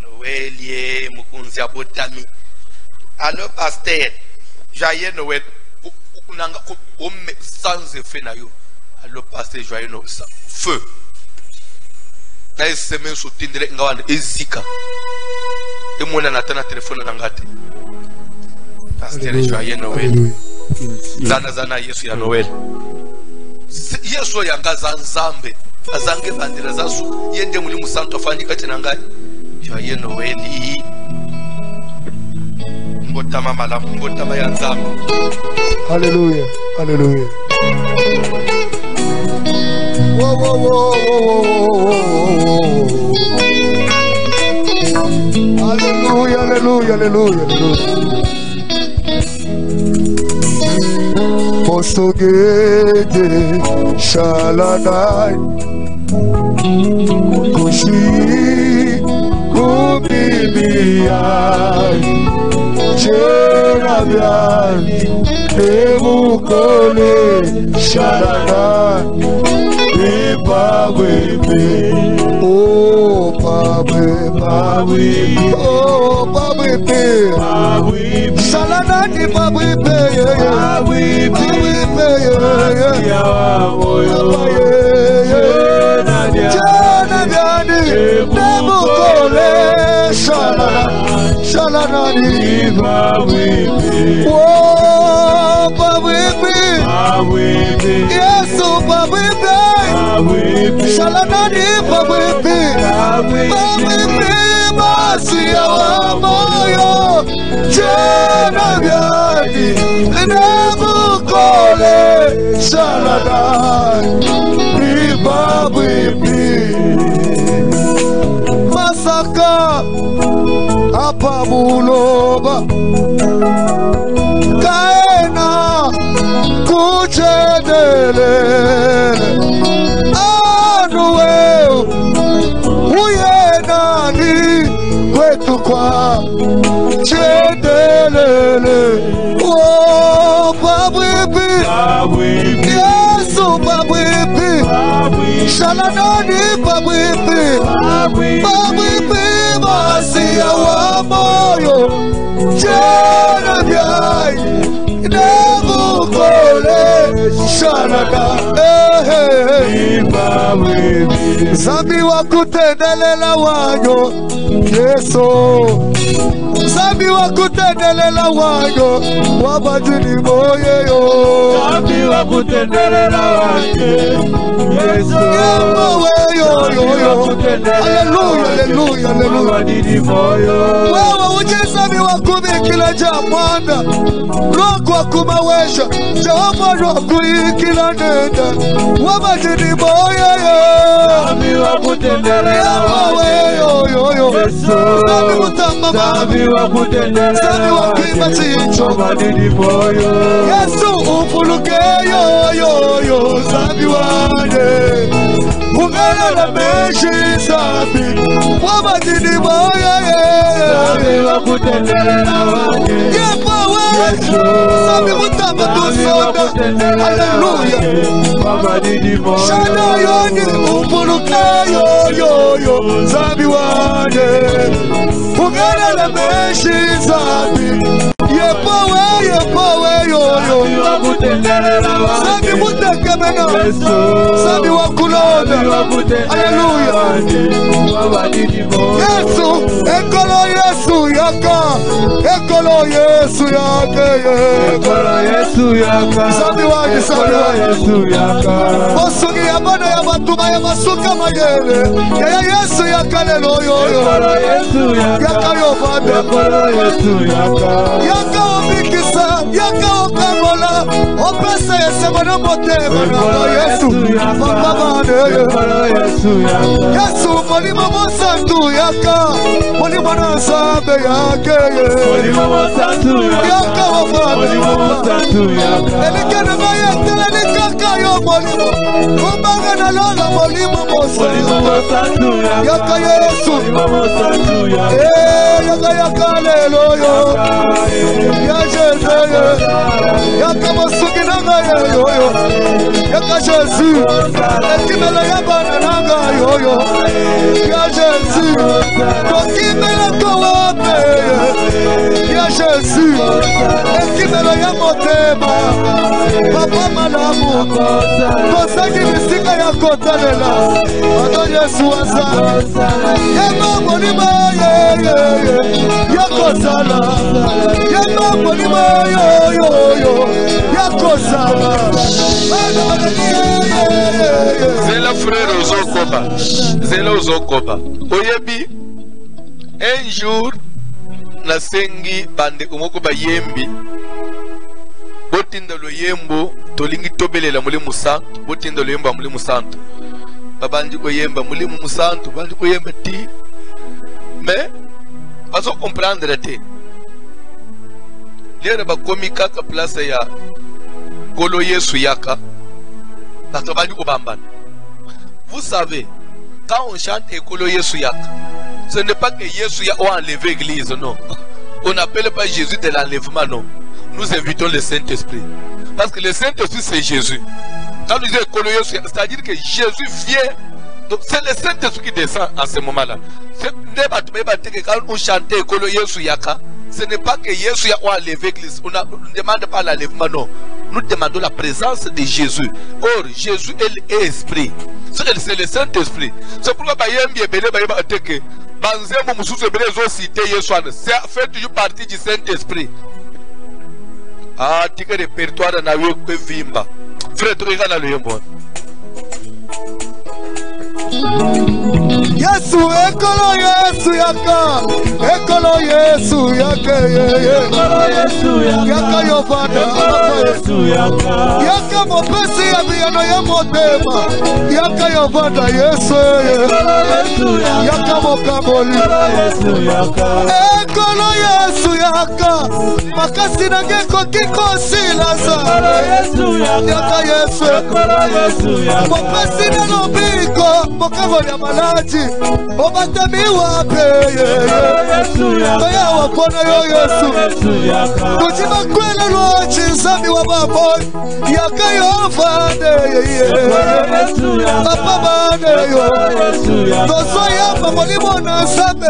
Noël yé mukunzi abotami. Alors pasteur, joyeux Noël. Unanga ko sans effet na yo. Alors pasteur joyeux Noël. Feu. Na semaine sotindire ngawanda ezika emona natana telefone nangate pasteur joyeux Noël zana Yesu ya Noël Yesu ya ngaza nzambe azange bandira zasu yende muri musanto afandi kati nangaye joyeux Noël Alléluia. Alléluia. Whoa, whoa, whoa, whoa. Alléluia, alléluia, alléluia, alléluia. Posogede shalanai kushi kubibiyai Cherabiani Emukole shalanai Babwe, oh Babwe, oh Babwe, Salanani Babwe, Janabiani, Nebukole, Shalanani Babwe, oh Babwe, yes, oh Babwe. Shalanani Babwe, Masia Moyo, Janabiani, Nebukole, Shalanani Babwe, Masaka, Apamuloba, Kaena, Kuchedele. Kwetu kwa chedelele oh Babwe Yesu Babwe Shalanani Babwe Masia wa moyo Janabiai Nebukole Shalanani Zambi wa kutendelela wanyo Yesu Zambi wa kutendelela wanyo Wabajini moyeyo Zambi wa kutendelela wanyo Yesu Hallelujah, hallelujah, hallelujah Wewe ujizami wa kumikila jamanda Roko wa kumawesha Jehova roko ikila nenda Wabajini moyeyo Zambi wa kutendelela wanyo Yesu Zambi wa kutendelela Zambi wa kuimba chicho Yesu ufuluke yo Zambi wane Ungana na meshi Zambi Wabajini moya Zambi wa kutendelela wane Yesu Zambi mutamba tusoda Hallelujah Shana yoni ufuluke yo Zambi wane Ungana na meshi Zambi Yepowe yo Zambi mutekemena Zambi wakulona Hallelujah Yesu Ekolo Yesu yaka Ekolo Yesu yake Zambi wani Yesu yaka Osugi yabana ya batuma ya masuka mayele Ya Yesu yaka lelo Yaka yofada Yaka omikisa Yaka okamola Opesa yesemana motema Yesu Yesu molimo mosantu yaka Molimo nasambe yake Yaka wafada Elikene mayetele nikaka yo molimo Kumbaga na lola molimo mosantu Yaka Yesu Yaka lelo yo Ya Jesu Yaka masuki nanga yo Yaka Jesu Ekimela yabana nanga yo Ya Jesu Tokimela kowape Ya Jesu Ekimela ya motema Papa malamu Kosaki misika ya kotalela Ado Yesu asa Yema molima Yakosala Yema molima Yakosala Zela frère Ozokoba Oyebi un jour nasengi bande umoko bayembi botinda loyembo tolingi tobelela mulimu santu botinda loyembo mulimu santu babandi koyemba mulimu musantu bandi koyemba ti mais bazo comprendre te lere bakomi kaka place ya kolo Yesu yaka bato bandi ko bambana. Vous savez, quand on chante Ekolo Yesu Yaka, ce n'est pas que Yesu a enlevé l'église, non. On n'appelle pas Jésus de l'enlèvement, non. Nous invitons le Saint-Esprit. Parce que le Saint-Esprit, c'est Jésus. Quand nous disons Ekolo Yesu Yaka, c'est-à-dire que Jésus vient. Donc c'est le Saint-Esprit qui descend en ce moment-là. Quand on chante Ekolo Yesu Yaka, ce n'est pas que Jésus a enlevé l'église. On ne demande pas l'enlèvement, non. Nous demandons la présence de Jésus. Or, Jésus est esprit. C'est le Saint-Esprit. C'est pourquoi c'est fait toujours partie du Saint-Esprit. Ah, tu as répertoire dans la vimba. Frère, tu regardes le yombo. Yesu ekolo Yesu yaka ekolo Yesu yaka ekolo Yesu yaka yovana Yesu yaka yaka mopesi ya biyano ya motema yaka yovana Yesu yaka mokamboli Yesu yaka ekolo Yesu yaka makasi na ngeko kiko silasa Yesu yaka Yesu yaka mopesi na lobiko mokamboli ya malaji obatemi wape oya wapona yo Yesu kuchima kwele lochi nzambi wa baboy yaka yo fande papa bane yo toso yamba molimo na nzambe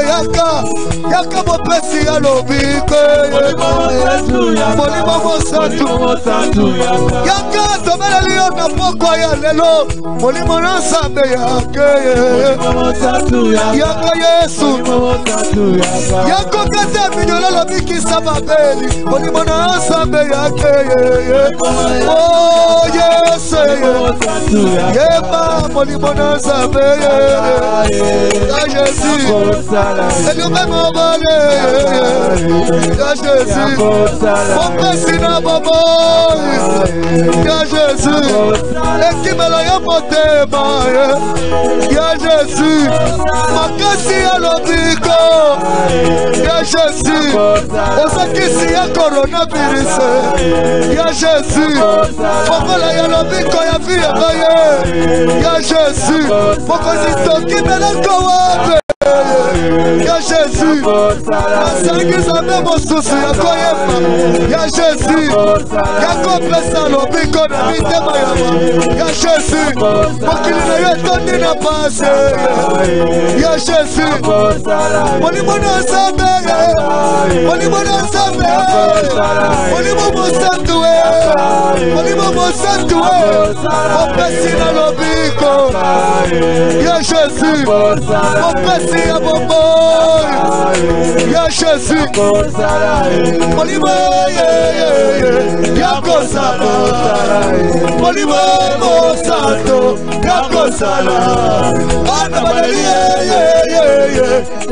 yaka mopesi ya lobiko molimo mosatu yaka tomeleli yo na poko ya lelo molimo na nzambe yaka Yesu yako kata minyololo mikisa mabeli molimo na nzambe yake oh Yesu yeba molimo na nzambe ya Yesu elumbe mobale ya Yesu mopesi na bobo ya Yesu ekimelo ya motema ya Jésus, makasi ya lobiko ya Jésus, osakisi ya coronavirus ya Jésus, mokola ya lobiko ya vie ya Jésus, mokosi toki beleko wape ya Jésus, nasangiza mbe mosusu ya koyeba ya Jésus, ya kopesa lobiko na mitema ya Jésus, mokili na yo etondi na pase ya Jésus, molimo na nzambe molimo na nzambe molimo mosantu molimo mosantu mopesi na lobiko ya Jésus, mopesi ya bombo ya Jésus, molimo ya kozala molimo mosantu ya kozala bana baleli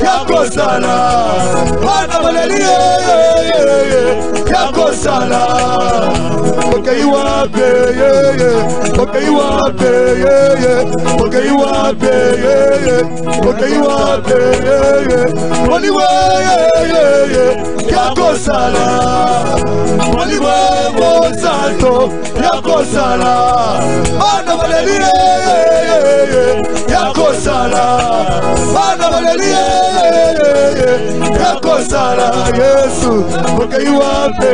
ya kozala bana baleli ya kozala okei wape okei wape okei wape okei wape molimo ya kozala molimo mosantu ya kozala bana baleli ya kozala bana baleli ya kozala Yesu okei wape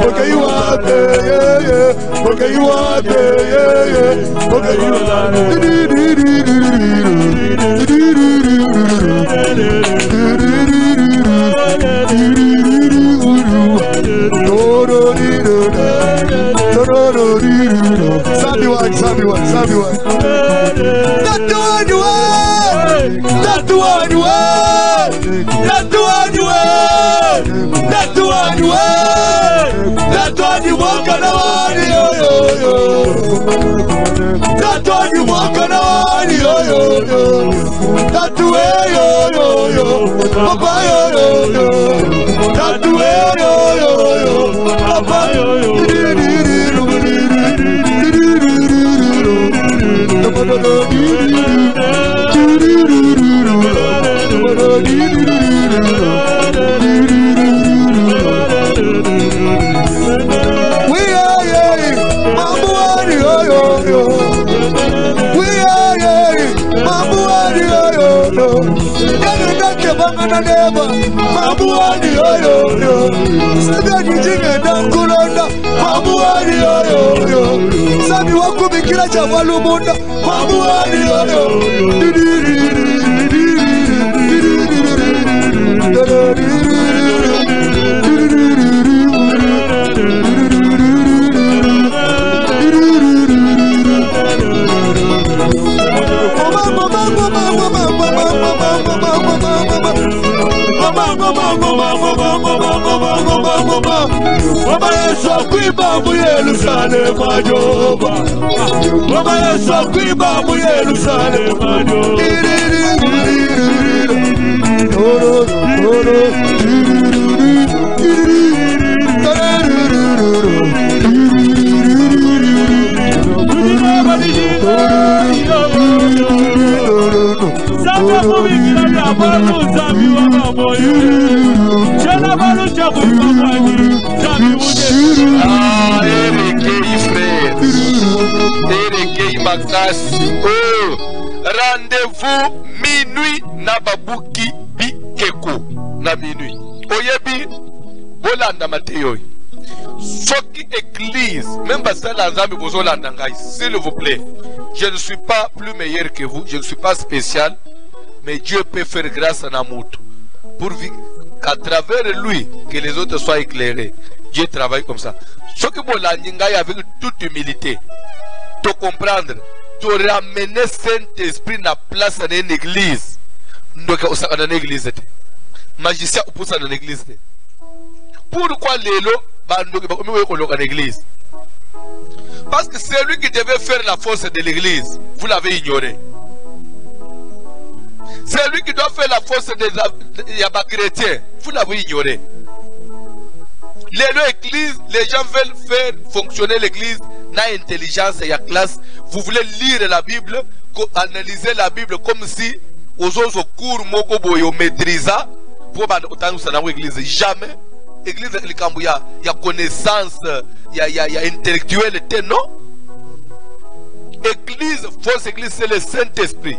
okei wape okei wape okei Sabi one. Papa yo na neba mabuani oyo sabi ajijinge dankulonda mabuani oyo sabi wakubikira chabalumunda mabuani oyo Mama Yesu akwiba mu Yerusalemu ajoba. Mama Yesu akwiba mu Yerusalemu ajoba. Rendez-vous minuit na babuki bikeko na minuit. Oyebi bolanda Matthieu. Soki église, même pas ça l'ensemble bozolanda ngai, s'il vous plaît. Je ne suis pas plus meilleur que vous, je ne suis pas spécial, mais Dieu peut faire grâce à Namuto pour qu'à travers lui que les autres soient éclairés. Dieu travaille comme ça. Soki bolanda ngai avec toute humilité. Te comprendre, te ramener Saint-Esprit na place dans une église. Ndoka osaka dans une église. Magicien pour ça dans une église. Pourquoi l'élo bandoki bakomi ko loka dans l'église? Parce que c'est lui qui devait faire la force de l'église. Vous l'avez ignoré. C'est lui qui doit faire la force des chrétiens. Vous l'avez ignoré. L'église, les gens veulent faire fonctionner l'église dans l'intelligence et la classe. Vous voulez lire la Bible, analyser la Bible comme si aux autres cours moko boyo maîtrisa pour l'église. Jamais. L'église, il y a connaissance, il y a intellectualité, non? Église, fausse église, c'est le Saint-Esprit.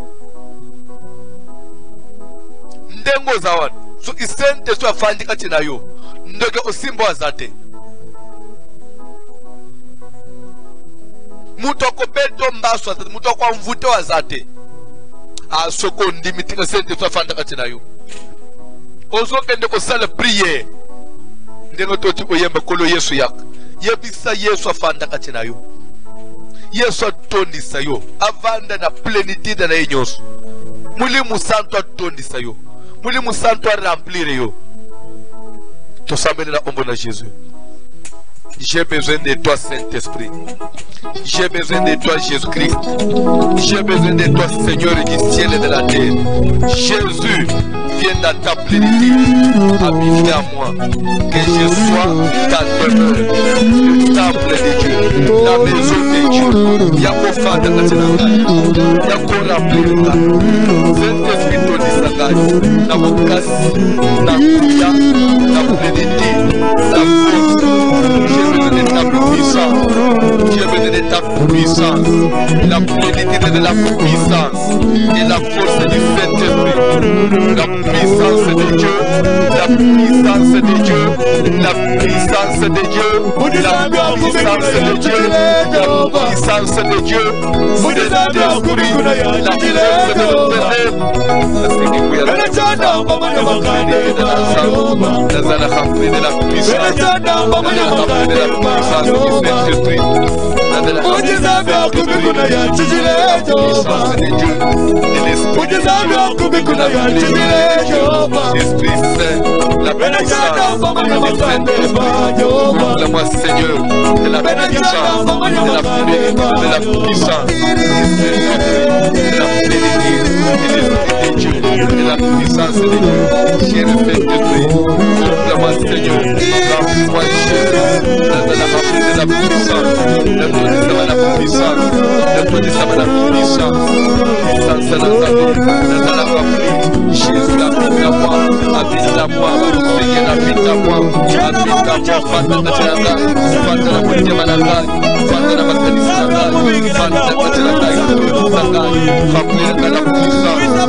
Ndengo zawan. So le Saint-Esprit a fandi katina yo. Ndoke osimbo azate. Mutoko beto mbaso azate. Mutoko mvuto azate. A soko ndimiti ka Saint-Esprit a fandi katina yo. Ozo kende ko sale prière. Ndengo toti ko yemba kolo Yesu yak. Yebisa Yesu a fandi katina yo. Yesu atondisa yo. Avanda na plénitude na yenyos. Muli musanto atondisa yo. Muli musanto a remplir yo. Tu s'amènes la ombre de Jésus. J'ai besoin de toi, Saint-Esprit. J'ai besoin de toi, Jésus-Christ. J'ai besoin de toi, Seigneur du ciel et de la terre. Jésus, viens dans ta plénitude. Habite à moi. Que je sois ta demeure. Le temple de Dieu. La maison de Dieu. Yako Fada Katinanga. Yako Rapelka. Saint-Esprit, ton Isagai. Na Mokasi. Na Kuya. Na plénitude. Na force. J'ai besoin de ta puissance. J'ai besoin de ta puissance. La plénitude de la puissance. Et la force du Saint-Esprit. La puissance de Dieu. La puissance de Dieu. La puissance de Dieu. La puissance de Dieu. La puissance de Dieu. Saint-Esprit. La force de notre Père. De la puissance. De la puissance du Saint-Esprit. De la puissance de Dieu. De l'Esprit Saint. La puissance du Saint-Esprit. Moi Seigneur. De la puissance. De la puissance. De la plénitude. De Dieu. De la puissance de Dieu. J'ai le Saint-Esprit. Moi Seigneur. Moi Jésus. De la puissance. De la puissance. Jésus habite à moi. Habite à moi. Seigneur habite à moi. Habite à moi. Fanta la puissance.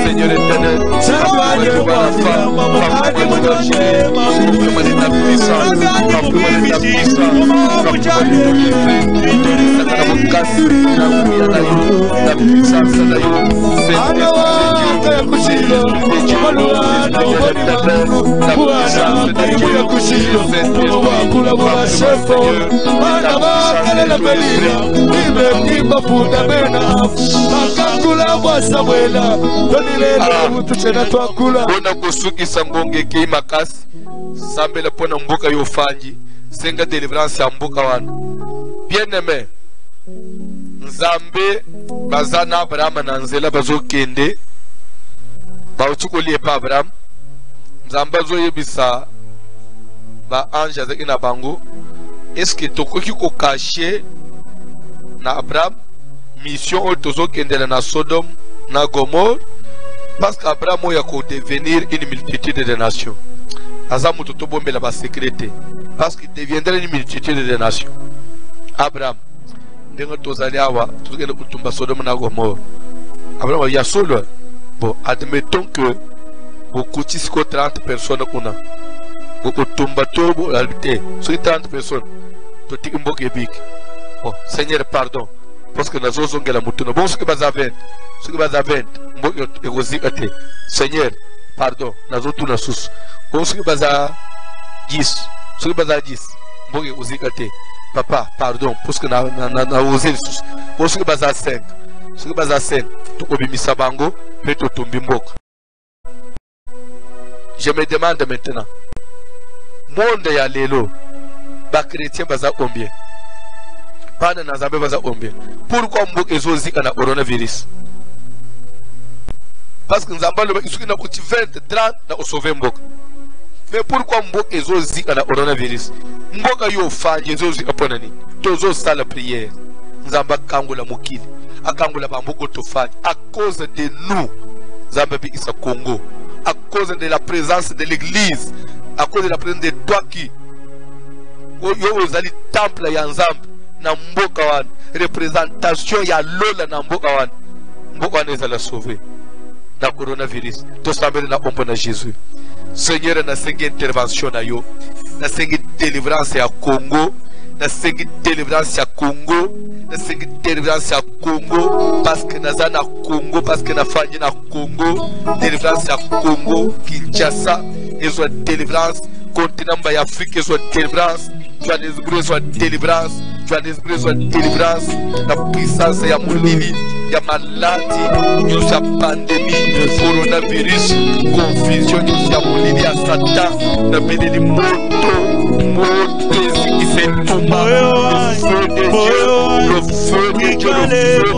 Seigneur éternel, bona kusukisa ngonge ke makasi sambela pona mbuka yofanji senga deliverance ya mbuka wana bien-aimé nzambe bazana Abraham na nzela bazokende bautukolie pa Abraham nzambe azoyebisa ba ange azaki na bango eske tokoki ko cacher na Abraham mission oyo tozokendela na Sodome na Gomorre parce qu'Abraham oyo ko devenir une multitude de nations azamu totobombela ba secrété parce qu'il deviendra une multitude de nations. Abraham ndenga tozali awa tozokende kutumba Sodome na Gomorre. Abraham ya solo. Bon, admettons que beaucoup de 30 personnes kuna beaucoup tumba toboalité sur 30 personnes to tikimboke big. Bon, Seigneur pardon parce que nazo zongela mutuno bon ce que baza 20 ce que baza 20 mboke egozikate Seigneur pardon nazo tuna sus bon ce que baza 10 ce que baza 10 mboke egozikate papa pardon parce que na oser sus bon ce que baza 5 ce que baza 5 to obimisa bango pe to tumbi mboka. Je me demande maintenant monde ya lelo ba chrétien baza combien pana na Nzambe baza combien pourquoi mboka ezozika na coronavirus parce que Nzambe lo isuki na kuti 20 30 na osauver mboka mais pourquoi mboka ezozika na coronavirus mboka yo fanje ezozika pona ni tozo sala prière Nzambe akangola mokili akangola ba mboka to fanje à cause de nous Nzambe bi isa Congo à cause de la présence de l'église à cause de la présence de toi qui yo ozali temple ya Nzambe na mboka wana représentation ya lola na mboka wana ezala sauver na coronavirus to sambele na ombo na Jésus. Seigneur na sengi intervention na yo na sengi délivrance ya Congo na sengi délivrance ya Congo na sengi délivrance ya Congo parce que naza na Congo parce que na fanyi na Congo délivrance ya Congo Kinshasa ezwa délivrance continent ya Afrique ezwa délivrance Johannesburg ezwa délivrance Johannesburg ezwa délivrance na puissance ya molili ya maladi nyusi ya pandémie coronavirus confusion nyusi ya molili ya Satan na beleli moto ezikisentuma le feu de Dieu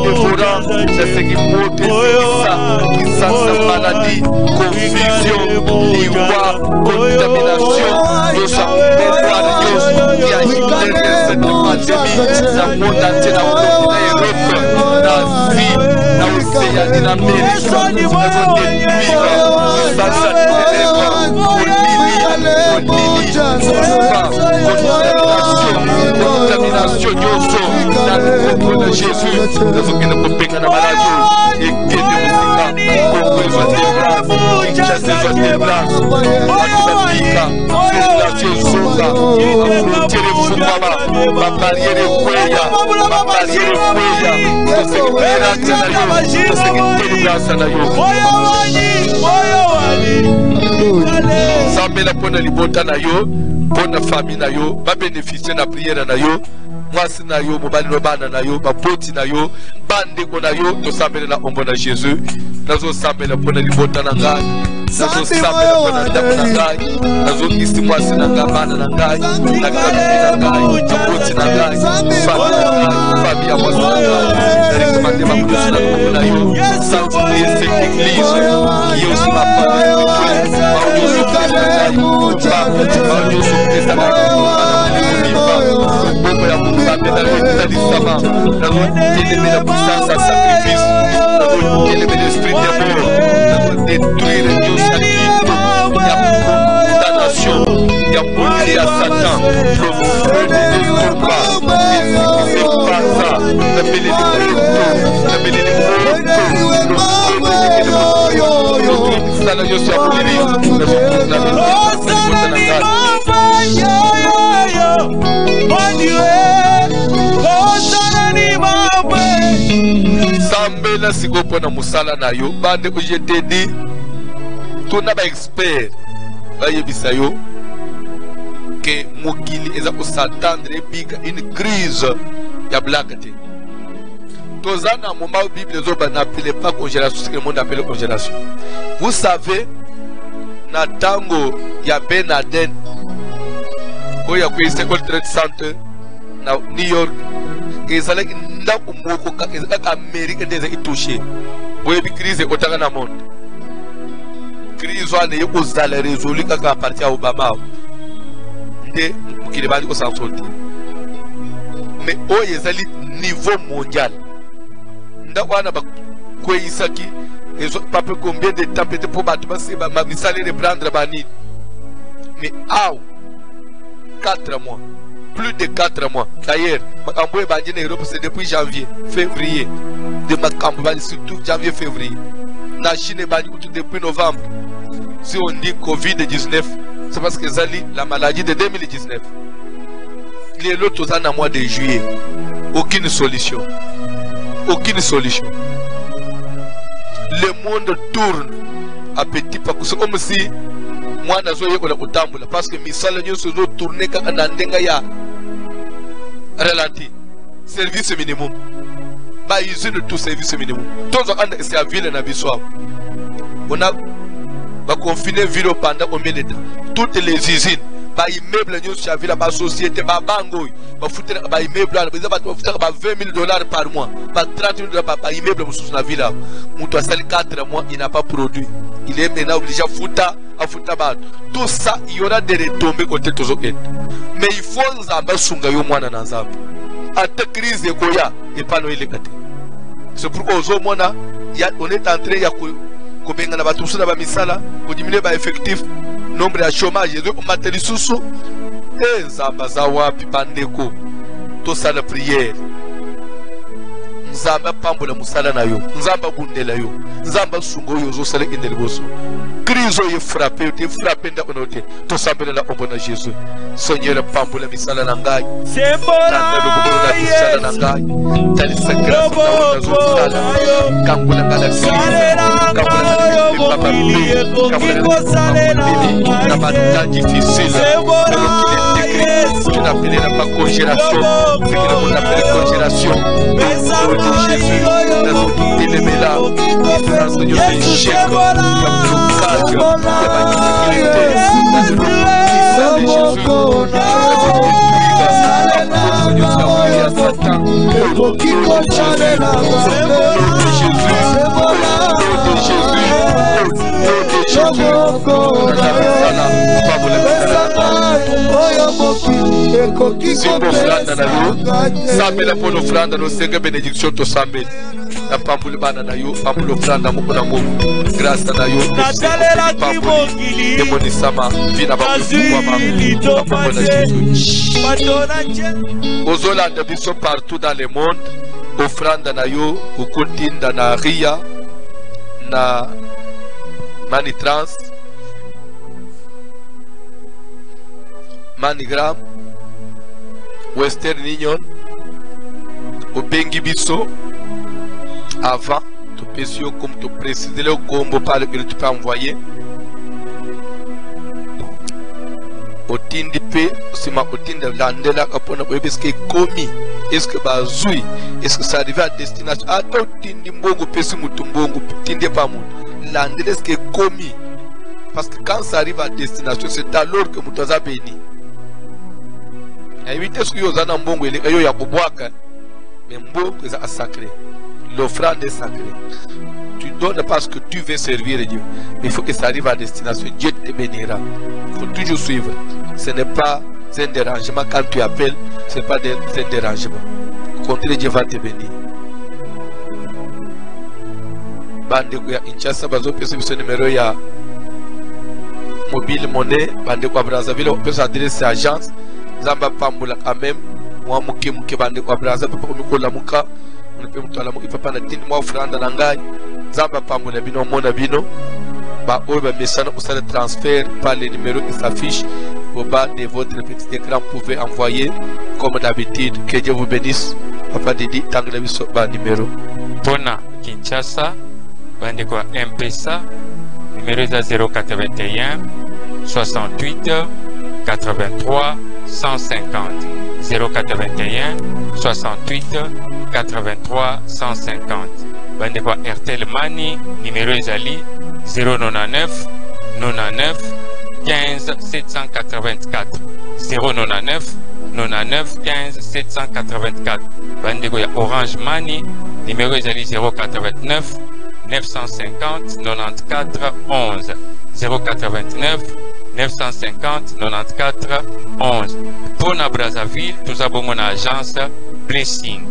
dévorant na sengi moto kisasa maladie confusion liwa contamination nyusi ya mémoire nyusi ya derrière cette pandémie na monde entier na Europe na vie na Océanie na Amérique na contamination nyonso na nombre de Jésus nazokende kopenga na maladio ekende mosika Kongo ezwa délivrance Kinshasa ezwa délivrance akibabika circulation ezonga bafrontiere efungwama bapariere ekweya toseki miracle na yo toseki délivrance na yo Nzambe mpona libota na yo mpona famille na yo babénéficie na prière na yo mwasi na yo mobali no bana na yo baboti na yo bandeko na yo tosambela na ombo na Jésus nazosambela mpona libota na ngai nazosambela mpona ndako na ngai nazokisi mwasi na ngai bana na ngai na kami na ngai baboti na ngai famille na ngai famille à moi recommandé ma place dans le monde sanctifier cette église qui est aussi ma famille l'esprit de mort détruire Dieu il y a condamnation il y a police à Satan Sambela sikopo na musala na yo bande ko je te di tuna ba expert ba yebisa yo que mokili eza ko s'attendre bika une crise ya blakate tozana moment où Bible zo ba n'appelle pas congélation ce que le monde appelle congélation. Vous savez na tango ya Ben Laden oya ko World Trade Center na New York ezalaki ndako moko ezalaka Amerika ndeza itouché boye bi crise otaka na monde crise wana yeko zala résolu kaka parti ya Obama nde mukile bali ko sansorti mais oyo ezali niveau mondial ndako wana ba kweyisaki ezo pape combien de temps peut-être pour battre ma misale reprendre banini mais 4 mois plus de 4 mois. D'ailleurs, Makambo est en Europe, c'est depuis janvier, février. De Makambo, surtout janvier, février. La Chine est depuis novembre. Si on dit Covid-19, c'est parce que c'est la maladie de 2019. Il y a l'autre en mois de juillet. Aucune solution. Aucune solution. Le monde tourne à petit pas. C'est comme si moi, je suis parce que mes salariés se sont tournés quand on a ralenti. Service minimum. Bah, usine de tout service minimum. Tous c'est à ville na biswa. On a confiné ville pendant combien de temps? Toutes les usines, bah immeubles nous sur ville, bah société, bah bango, bah foutre, bah immeuble, bah $20 par mois, bah $30 par immeuble sur la ville. Moutou a sali 4 mois, il n'a pas produit. Il est maintenant obligé à foutre. Tout ça, il y aura des retombées côté tous autres. Mais il faut nous sunga yo mwana na nzambe. Ata crise de koya et pas no ilekate. C'est pourquoi on est en train ya kobenga na batu suna ba misala, ko diminuer ba effectif, nombre de chômage, et on materi susu. Et nzamba za wapi bandeko. To ça la prière. Nzamba pambola musala na yo, nzamba bundela yo, nzamba sungo yo zo sala indel boso. Crise est frappé, tu es frappé dans le côté. Tout ça, c'est la ombre de Jésus. Seigneur, pambola misala nangai. C'est bon. Tanda misala nangai. Tali sakra na zozala. Kambola galaxy. Kambola papa bi. Kambola na difficile. Tu n'appelles pas congélation. C'est que on appelle congélation. Jésus, il est là. Seigneur, c'est Sambela pour l'offrande, nous sommes bénédiction to Sambel. La pambule banana yo, pambule offrande moko na moko. Grâce à yo, demoni sama, vina ba kwa Jésus. Ozolanda biso partout dans le monde, offrande na yo, ukotinda na Ria, na Manitrans, Manigram, Western Union, au Bengi Bisso, avant, tu peux comme tu précises le combo par lequel tu peux envoyer. Au Tindipe, si ma cotine de l'andela, est-ce que commis, est-ce que bazoui, est-ce que ça arrive à destination? Ah, toi, Tindimbongo, Pessi Mutumbongo, Tindé pas mon. L'andela, est-ce que commis? Parce que quand ça arrive à destination, c'est alors que Moutaza béni. Évitez ce que vous avez en bon, il y a Boboaka. Mais flambeau est sacré. L'offrande est sacrée. Tu donnes parce que tu veux servir Dieu. Mais il faut que ça arrive à destination. Dieu te bénira. Il faut toujours suivre. Ce n'est pas un dérangement. Quand tu appelles, ce n'est pas un dérangement. Au contraire, Dieu va te bénir. Bandeko ya Kinshasa bazo pesa biso numéro ya mobile monnaie. Bandeko ya Brazzaville pesa adresse ya agence. Zamba pambula quand même. Mwa muke bandeko ya Brazzaville papa komikola muka. On peut mutala muka papa na tini mwa franda na ngai. Zamba pambula bino mona bino. Ba oyo ba message au de transfert par les numéros qui s'affichent au bas de votre petit écran. Vous pouvez envoyer comme d'habitude. Que Dieu vous bénisse. Papa Didi tangla biso ba numéro. Pona Kinshasa bandeko M-Pesa numéro 081 68 83 150 081 68 83 150 bandeko Airtel Money numéro ezali 099 99 15 784 099 99 15 784 bandeko ya Orange Money numéro ezali 089 950 94 11 089 950 94 11. Pour na Brazzaville, nous avons une agence Blessing.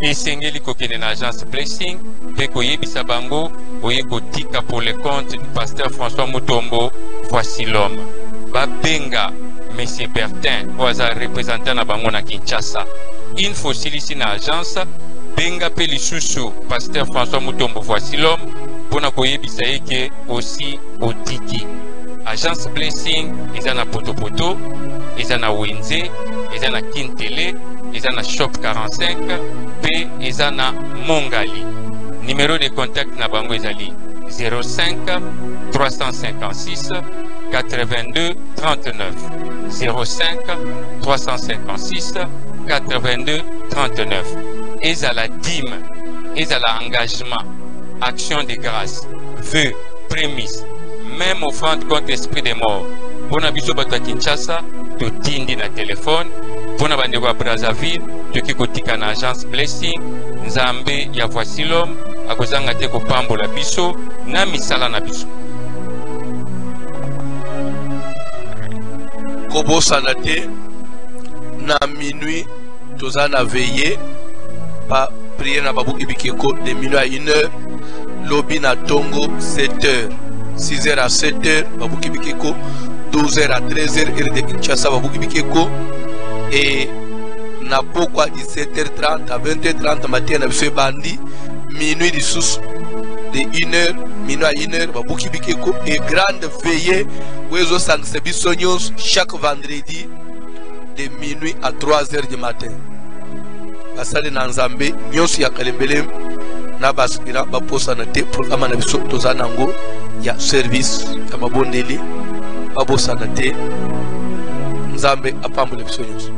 Et sengeli kokene na agence Blessing, pe koyebisa bango oyeko tika pour le compte du pasteur François Mutombo. Voici l'homme. Babenga Monsieur Bertin, oaza représentant na bango na Kinshasa. Il faut ici na agence benga pe lisusu pasteur François Mutombo. Voici l'homme pour na koyebisa eke aussi otiki. Agence Blessing ezana Potopoto, ezana Wenze, ezana Kintele, ezana Shop 45 pe ezana Mongali. Numéro de contact na bango ezali 05 356 82 39 05 356 82 39. Ezala dîme, ezala engagement, action de grâce, vœux, prémices, même offrande contre l'esprit des morts. Pour biso bato Kinshasa, to tindi na téléphone. Pour na bandeko ya Brazzaville, to kikotika na agence Blessing. Nzambe ya Voici l'homme akozanga te kopambola biso na misala na biso. Kobosana te na minuit tozana veillé pa prier na babuki bikeko de minuit à 1h, lobby na Tongo 7h, 6h à 7h babuki bikeko, 12h à 13h heure de Kinshasa babuki bikeko, et na pokwa 17h30 à 20h30 matin na biso bandi minuit du sous de 1h minuit à 1h babuki bikeko, et grande veillée wezo sangse biso nyos chaque vendredi de minuit à 3h du matin. Basali na Nzambe nyos ya Kalembele na baspira baposa na te programme na biso tozanango ya service ya mabondeli babosa na te Nzambe apambole biso nyos.